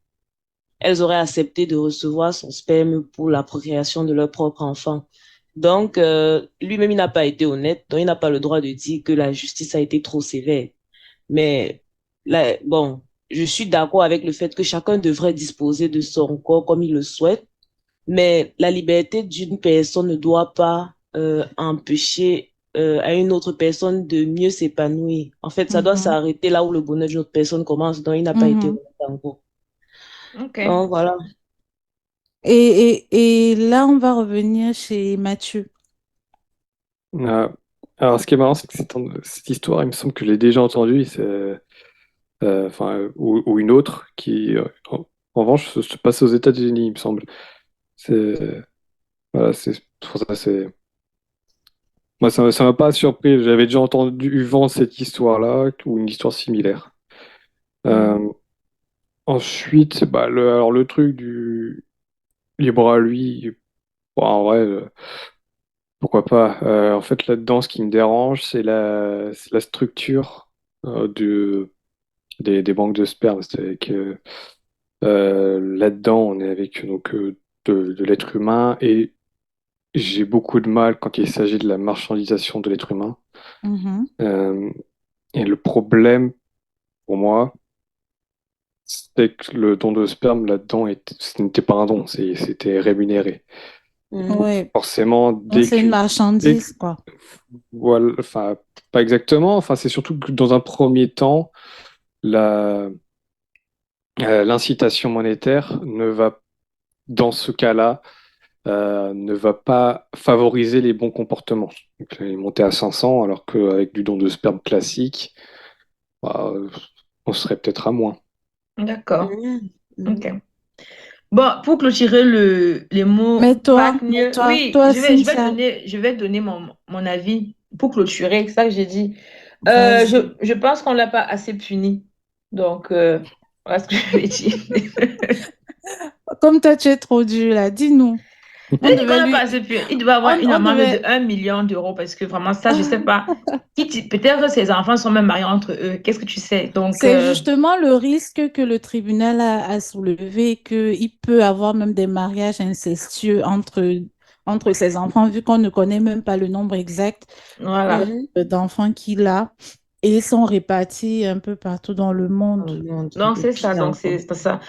elles auraient accepté de recevoir son sperme pour la procréation de leur propre enfant. Donc, lui-même, il n'a pas été honnête, donc il n'a pas le droit de dire que la justice a été trop sévère. Mais là, bon, je suis d'accord avec le fait que chacun devrait disposer de son corps comme il le souhaite, mais la liberté d'une personne ne doit pas empêcher à une autre personne de mieux s'épanouir. En fait, ça doit Mhm, s'arrêter là où le bonheur d'une autre personne commence, donc il n'a pas été mhm. honnête encore. OK. Donc, voilà. Et là, on va revenir chez Mathieu. Euh, alors, ce qui est marrant, c'est que cette histoire, il me semble que je l'ai déjà entendue, ou une autre qui, en revanche, se passe aux États-Unis, il me semble. C'est, voilà, c'est pour ça, moi, ça m'a pas surpris. J'avais déjà entendu vent cette histoire-là ou une histoire similaire. Mhm, Euh, Ensuite, bah, alors le truc du libre à lui, bon, en vrai, pourquoi pas. En fait, là-dedans, ce qui me dérange, c'est la structure des banques de sperme. C'est que là-dedans, on est avec donc de l'être humain et j'ai beaucoup de mal quand il s'agit de la marchandisation de l'être humain. mhm, Euh, et le problème pour moi, c'est que le don de sperme là-dedans, ce n'était pas un don, c'était rémunéré. Ouais, Forcément, donc c'est une marchandise, quoi. voilà, enfin, pas exactement. Enfin, c'est surtout que dans un premier temps, la, l'incitation monétaire dans ce cas-là, ne va pas favoriser les bons comportements. Donc, là, il est monté à 500, alors qu'avec du don de sperme classique, bah, on serait peut-être à moins. D'accord. Mhm. Ok. Bon, pour clôturer les mots Mais toi, pack mieux, oui, toi, Cynthia, je vais donner mon avis pour clôturer, c'est ça que j'ai dit. vas-y. Je pense qu'on l'a pas assez puni. Donc, voilà ce que je vais dire. Comme toi, tu es trop dur, là, dis-nous. Je On dis qu'on devait l'a pas lui... assez puni. Il doit avoir une On amende de devait... 1 million d'euros parce que vraiment, ça, je sais pas. Peut-être que ses enfants sont même mariés entre eux. Qu'est-ce que tu sais? Donc, C'est justement le risque que le tribunal a soulevé, qu'il peut avoir même des mariages incestueux entre ses enfants, vu qu'on ne connaît même pas le nombre exact voilà. d'enfants qu'il a, et ils sont répartis un peu partout dans le Dans monde. le monde. Donc, Et c'est ça. puis Donc, encore. c'est ça.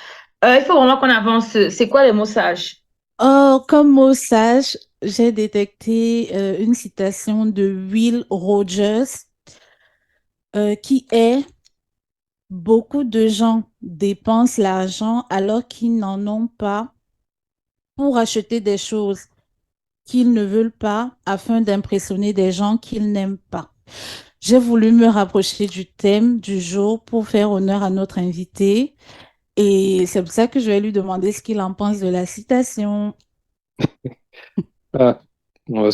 Il faut vraiment qu'on avance. C'est quoi les mots sages? Oh, comme mot sage, j'ai détecté une citation de Will Rogers qui est: beaucoup de gens dépensent l'argent alors qu'ils n'en ont pas pour acheter des choses qu'ils ne veulent pas afin d'impressionner des gens qu'ils n'aiment pas. J'ai voulu me rapprocher du thème du jour pour faire honneur à notre invité et c'est pour ça que je vais lui demander ce qu'il en pense de la citation. Ah, ouais,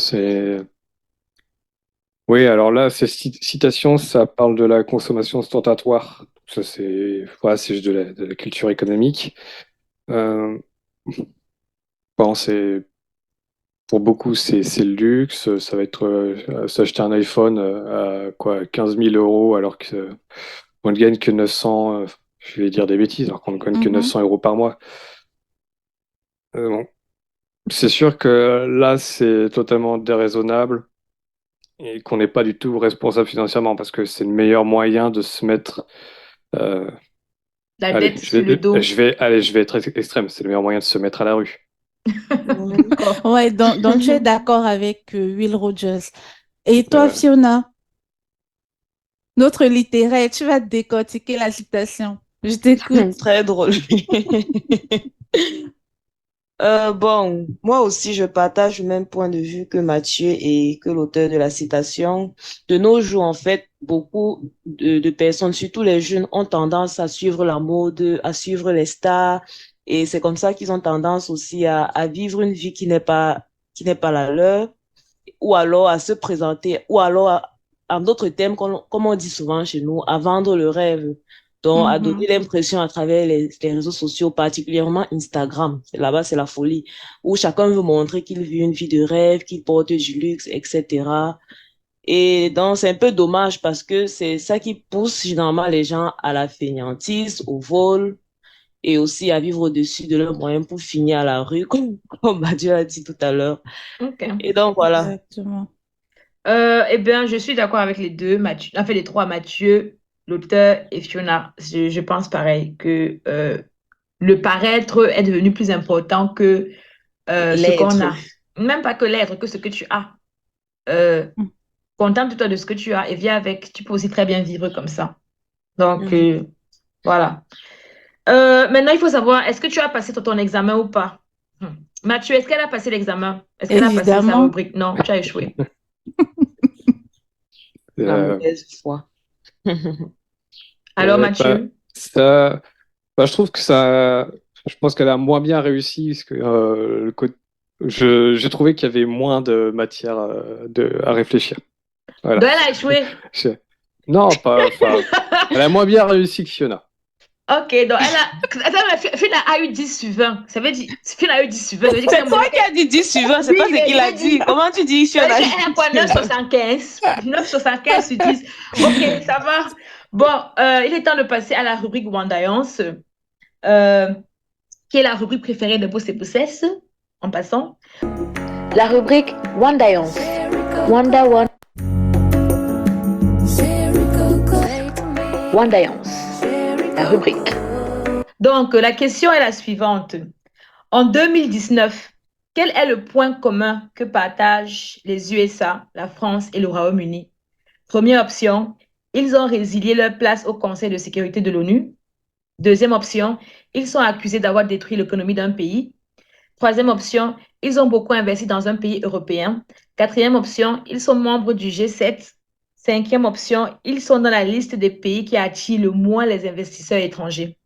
oui, alors là, ces citations, ça parle de la consommation ostentatoire. Ça, c'est juste de la culture économique. Euh, bon, pour beaucoup, c'est le luxe. Ça va être s'acheter un iPhone à quoi, 15 000 euros alors qu'on ne gagne que 900, je vais dire des bêtises, alors qu'on ne gagne que Mhm. 900 euros par mois. Bon, c'est sûr que là, c'est totalement déraisonnable et qu'on n'est pas du tout responsable financièrement parce que c'est le meilleur moyen de se mettre. euh, La allez, dette sur le dos. je vais être extrême. C'est le meilleur moyen de se mettre à la rue. Mhm. D'accord. Ouais, donc tu es d'accord avec Will Rogers. Et toi, Euh, Fiona, notre littéraire, tu vas décortiquer la citation. Je t'écoute. Très drôle. Bon, moi aussi, je partage le même point de vue que Mathieu et que l'auteur de la citation. De nos jours, en fait, beaucoup de personnes, surtout les jeunes, ont tendance à suivre la mode, à suivre les stars. Et c'est comme ça qu'ils ont tendance aussi à vivre une vie qui n'est pas la leur, ou alors à se présenter, ou alors en d'autres termes, comme on dit souvent chez nous, à vendre le rêve. Donc, à donner Mhm. l'impression à travers les réseaux sociaux, particulièrement Instagram. Là-bas, c'est la folie, où chacun veut montrer qu'il vit une vie de rêve, qu'il porte du luxe, etc. Et donc, c'est un peu dommage parce que c'est ça qui pousse généralement les gens à la fainéantise, au vol et aussi à vivre au-dessus de leurs moyens pour finir à la rue, comme Mathieu a dit tout à l'heure. OK. Et donc, voilà. Exactement. Eh bien, je suis d'accord avec les deux, Mathieu, enfin les trois, Mathieu, l'auteur et Fiona. Je pense pareil que le paraître est devenu plus important que ce qu'on L'être. a. Même pas que l'être, que ce que tu as. Euh, Contente-toi de ce que tu as et viens avec. Tu peux aussi très bien vivre comme ça. Donc, Mhm. voilà. Maintenant, il faut savoir, est-ce que tu as passé ton examen ou pas? Mathieu, est-ce qu'elle a passé l'examen? Est-ce qu'elle a passé sa Évidemment. rubrique? Non, tu as échoué. La euh, mauvaise foi. Alors, bah, Mathieu? ça, je trouve que je pense qu'elle a moins bien réussi parce que j'ai trouvé qu'il y avait moins de matière à réfléchir. Voilà. Donc, elle a échoué. Je- Non, pas, enfin, elle a moins bien réussi que Fiona. Ok, donc elle a. Attends, mais Fina a eu 10 sur 20. Ça veut dire. Fina a eu 10 sur 20. Ça veut dire que c'est C'est un toi mauvais. qui as dit 10 suivants, c'est Oui, pas ce mais qu'il a j'ai dit. dit. Comment tu dis Ça veut Fiona a dire dit qu'elle a quoi? 10 9,75. 9,75 sur 10. Ok, ça va. Bon, il est temps de passer à la rubrique Wandayance, euh, qui est la rubrique préférée de Boss et Bossesse. En passant. La rubrique Wandayance. Wanda Wanda. Wandayance. La rubrique. Donc, la question est la suivante. En 2019, Quel est le point commun que partagent les USA, la France et le Royaume-Uni? Première option, ils ont résilié leur place au Conseil de sécurité de l'ONU. Deuxième option, ils sont accusés d'avoir détruit l'économie d'un pays. Troisième option, ils ont beaucoup investi dans un pays européen. Quatrième option, ils sont membres du G7. Cinquième option, ils sont dans la liste des pays qui attirent le moins les investisseurs étrangers.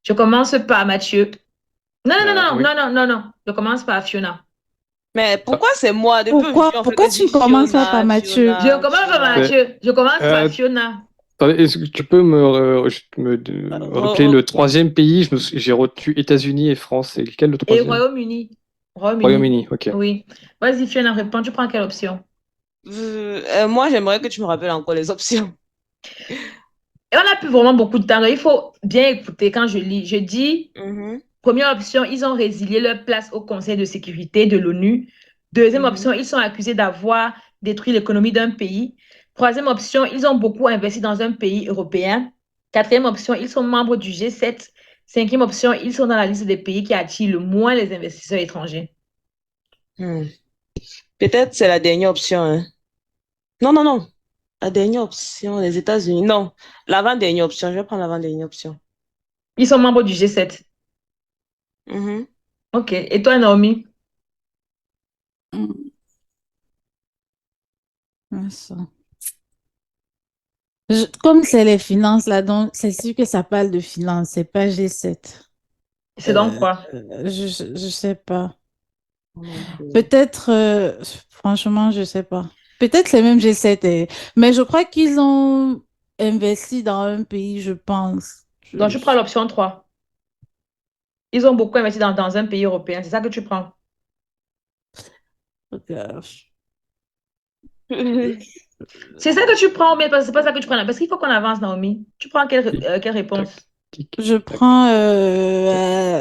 Je commence par Mathieu. Non, non, non, Oui. non, non, non, non. Je commence par Fiona. Mais pourquoi c'est moi? Depuis le début, en fait, Pourquoi je tu dis commences pas par Fiona, Mathieu? Je commence par Fiona. Mathieu. Je commence par Euh, Fiona. Attendez, est-ce que tu peux rappeler le troisième pays? J'ai retenu États-Unis et France. C'est lequel le Et troisième? Royaume-Uni. Royaume-Uni. Royaume-Uni, ok. Oui. Vas-y, Fiona, réponds. Tu prends quelle option? Moi, j'aimerais que tu me rappelles encore les options. Et on n'a plus vraiment beaucoup de temps. Donc il faut bien écouter quand je lis. Je dis, Mhm, première option, ils ont résilié leur place au Conseil de sécurité de l'ONU. Deuxième mhm. option, ils sont accusés d'avoir détruit l'économie d'un pays. Troisième option, ils ont beaucoup investi dans un pays européen. Quatrième option, ils sont membres du G7. Cinquième option, ils sont dans la liste des pays qui attirent le moins les investisseurs étrangers. Hmm. Peut-être c'est la dernière option, hein. Non, non, non. La dernière option, les États-Unis. Non, l'avant-dernière option. Je vais prendre l'avant-dernière option. Ils sont membres du G7. Mhm. OK. Et toi, Naomi? Hmm, ça. Comme c'est les finances là, donc c'est sûr que ça parle de finances, c'est pas G7. C'est donc quoi? Je sais pas. Ok. Peut-être, franchement, je sais pas. Peut-être c'est même G7, mais je crois qu'ils ont investi dans un pays, je pense. Donc, je prends l'option 3. Ils ont beaucoup investi dans un pays européen. C'est ça que tu prends? Euh, C'est ça que tu prends, mais c'est pas ça que tu prends. Parce qu'il faut qu'on avance, Naomi. Tu prends quelle réponse? Tic, Je tac, prends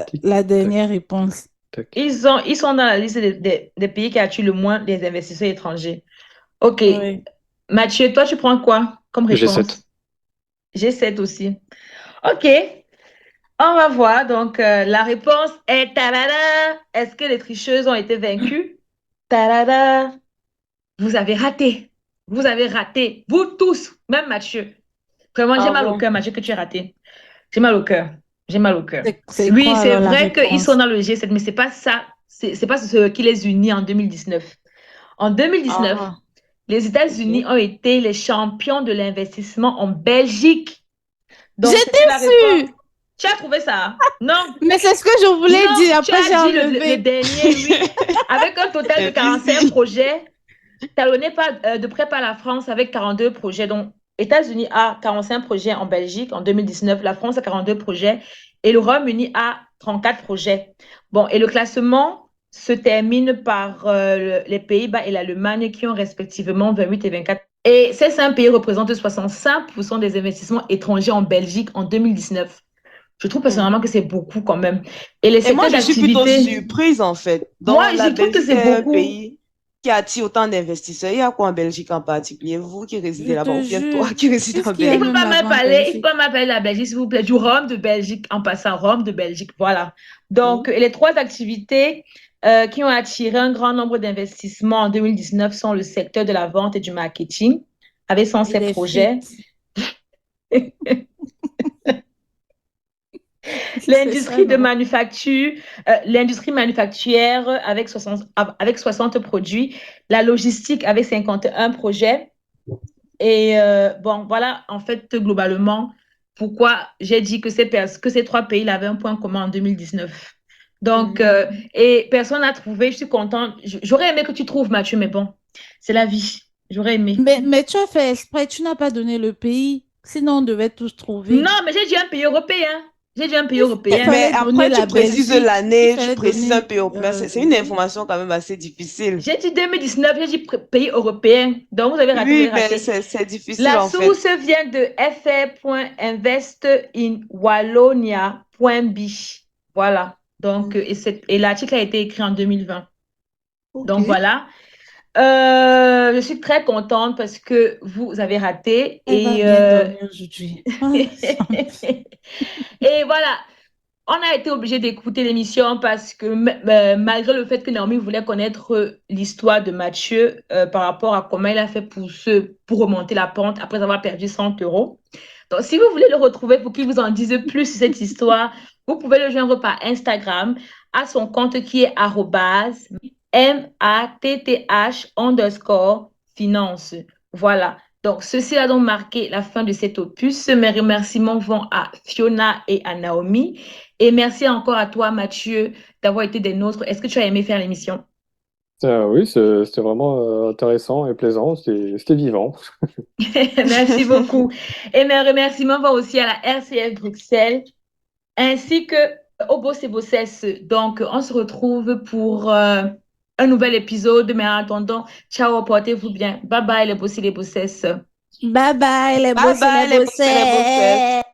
tic, la tac, dernière réponse. tac. Ils sont dans la liste des pays qui attirent le moins les investisseurs étrangers. OK. Oui. Mathieu, toi, tu prends quoi comme G7. réponse? G7 aussi. OK. On va voir. Donc, la réponse est tarada. Est-ce que les tricheuses ont été vaincues? Tarada. Vous avez raté. Vous avez raté. Vous tous, même Mathieu. Vraiment, j'ai Ah mal au bon? cœur, Mathieu, que tu aies raté. J'ai mal au cœur. J'ai mal au cœur. C'est Oui, quoi c'est alors la vrai qu'ils sont réponse? dans le G7, mais c'est pas ça. C'est pas ce qui les unit en 2019. En 2019, Ah, les États-Unis ok. ont été les champions de l'investissement en Belgique. Donc, c'était J'étais la réponse. sûre! Tu as trouvé ça? Non. Mais c'est ce que je voulais dire. Non, tu Après, as j'ai dit le enlevé. dernier, oui. Avec un total de 45 Imbécile. projets, talonné de près par la France avec 42 projets. Donc, États-Unis a 45 projets en Belgique en 2019, la France a 42 projets et le Royaume-Uni a 34 projets. Bon, et le classement se termine par les Pays-Bas et l'Allemagne qui ont respectivement 28 et 24. Et ces 5 pays représentent 65% des investissements étrangers en Belgique en 2019. Je trouve Hmm. personnellement que c'est beaucoup quand même. Et les Et moi, secteurs je suis plutôt d'activité, surprise, en fait. moi, Donc, la je trouve que Belgique c'est est un beaucoup. pays qui attire autant d'investisseurs. Il y a quoi en Belgique en particulier? Vous qui Je résidez là-bas, te ou bien jure. toi qui résides Qu'est-ce en qu'il y a Il ne faut Belgique? même pas mal là-bas en parler, il faut Belgique? pas mal parler de la Belgique, s'il vous plaît, du rhum de Belgique, en passant rhum de Belgique, voilà. Donc, Hmm. les 3 activités qui ont attiré un grand nombre d'investissements en 2019 sont le secteur de la vente et du marketing, avec Et 107 les projets. frites. C'est ça, L'industrie de non? manufacture, l'industrie manufacturière avec 60 produits, la logistique avec 51 projets. Et bon, voilà, en fait, globalement, pourquoi j'ai dit que ces 3 pays-là avaient un point commun en 2019. Donc, Mhm. et personne n'a trouvé, je suis contente. J'aurais aimé que tu trouves, Mathieu, mais bon, c'est la vie. J'aurais aimé. Mais tu as fait exprès, tu n'as pas donné le pays. Sinon, on devait tous trouver. Non, mais j'ai dit un pays européen. J'ai dit un pays Il européen. Mais fallait donner après, tu la précises Belgique. Il l'année, tu fallait précises un donner. pays européen. C'est une information quand même assez difficile. J'ai dit 2019, j'ai dit pays européen. Donc, vous avez Oui, mais raté. c'est difficile La en fait. source vient de fr.investinwallonia.be. Voilà. Donc, et l'article a été écrit en 2020. Ok. Donc, voilà. Je suis très contente parce que vous avez raté. Elle va Et, bien dormir aujourd'hui. Ah, et voilà. On a été obligé d'écouter l'émission parce que malgré le fait que Naomi voulait connaître l'histoire de Mathieu par rapport à comment il a fait pour remonter la pente après avoir perdu 100 euros. Donc, si vous voulez le retrouver pour qu'il vous en dise plus sur cette histoire, vous pouvez le joindre par Instagram à son compte qui est @math_finance. Voilà. Donc, ceci a donc marqué la fin de cet opus. Mes remerciements vont à Fiona et à Naomi. Et merci encore à toi, Mathieu, d'avoir été des nôtres. Est-ce que tu as aimé faire l'émission? Oui, c'était vraiment intéressant et plaisant. C'était vivant. Merci beaucoup. Et mes remerciements vont aussi à la RCF Bruxelles ainsi que au Boss et Bossesse. Donc, on se retrouve pour un nouvel épisode. Mais en attendant, ciao, portez-vous bien. Bye bye, les Boss et les Bossesses. Bye bye, les Bye boss et bye, les les boss et les bossesses. bossesses.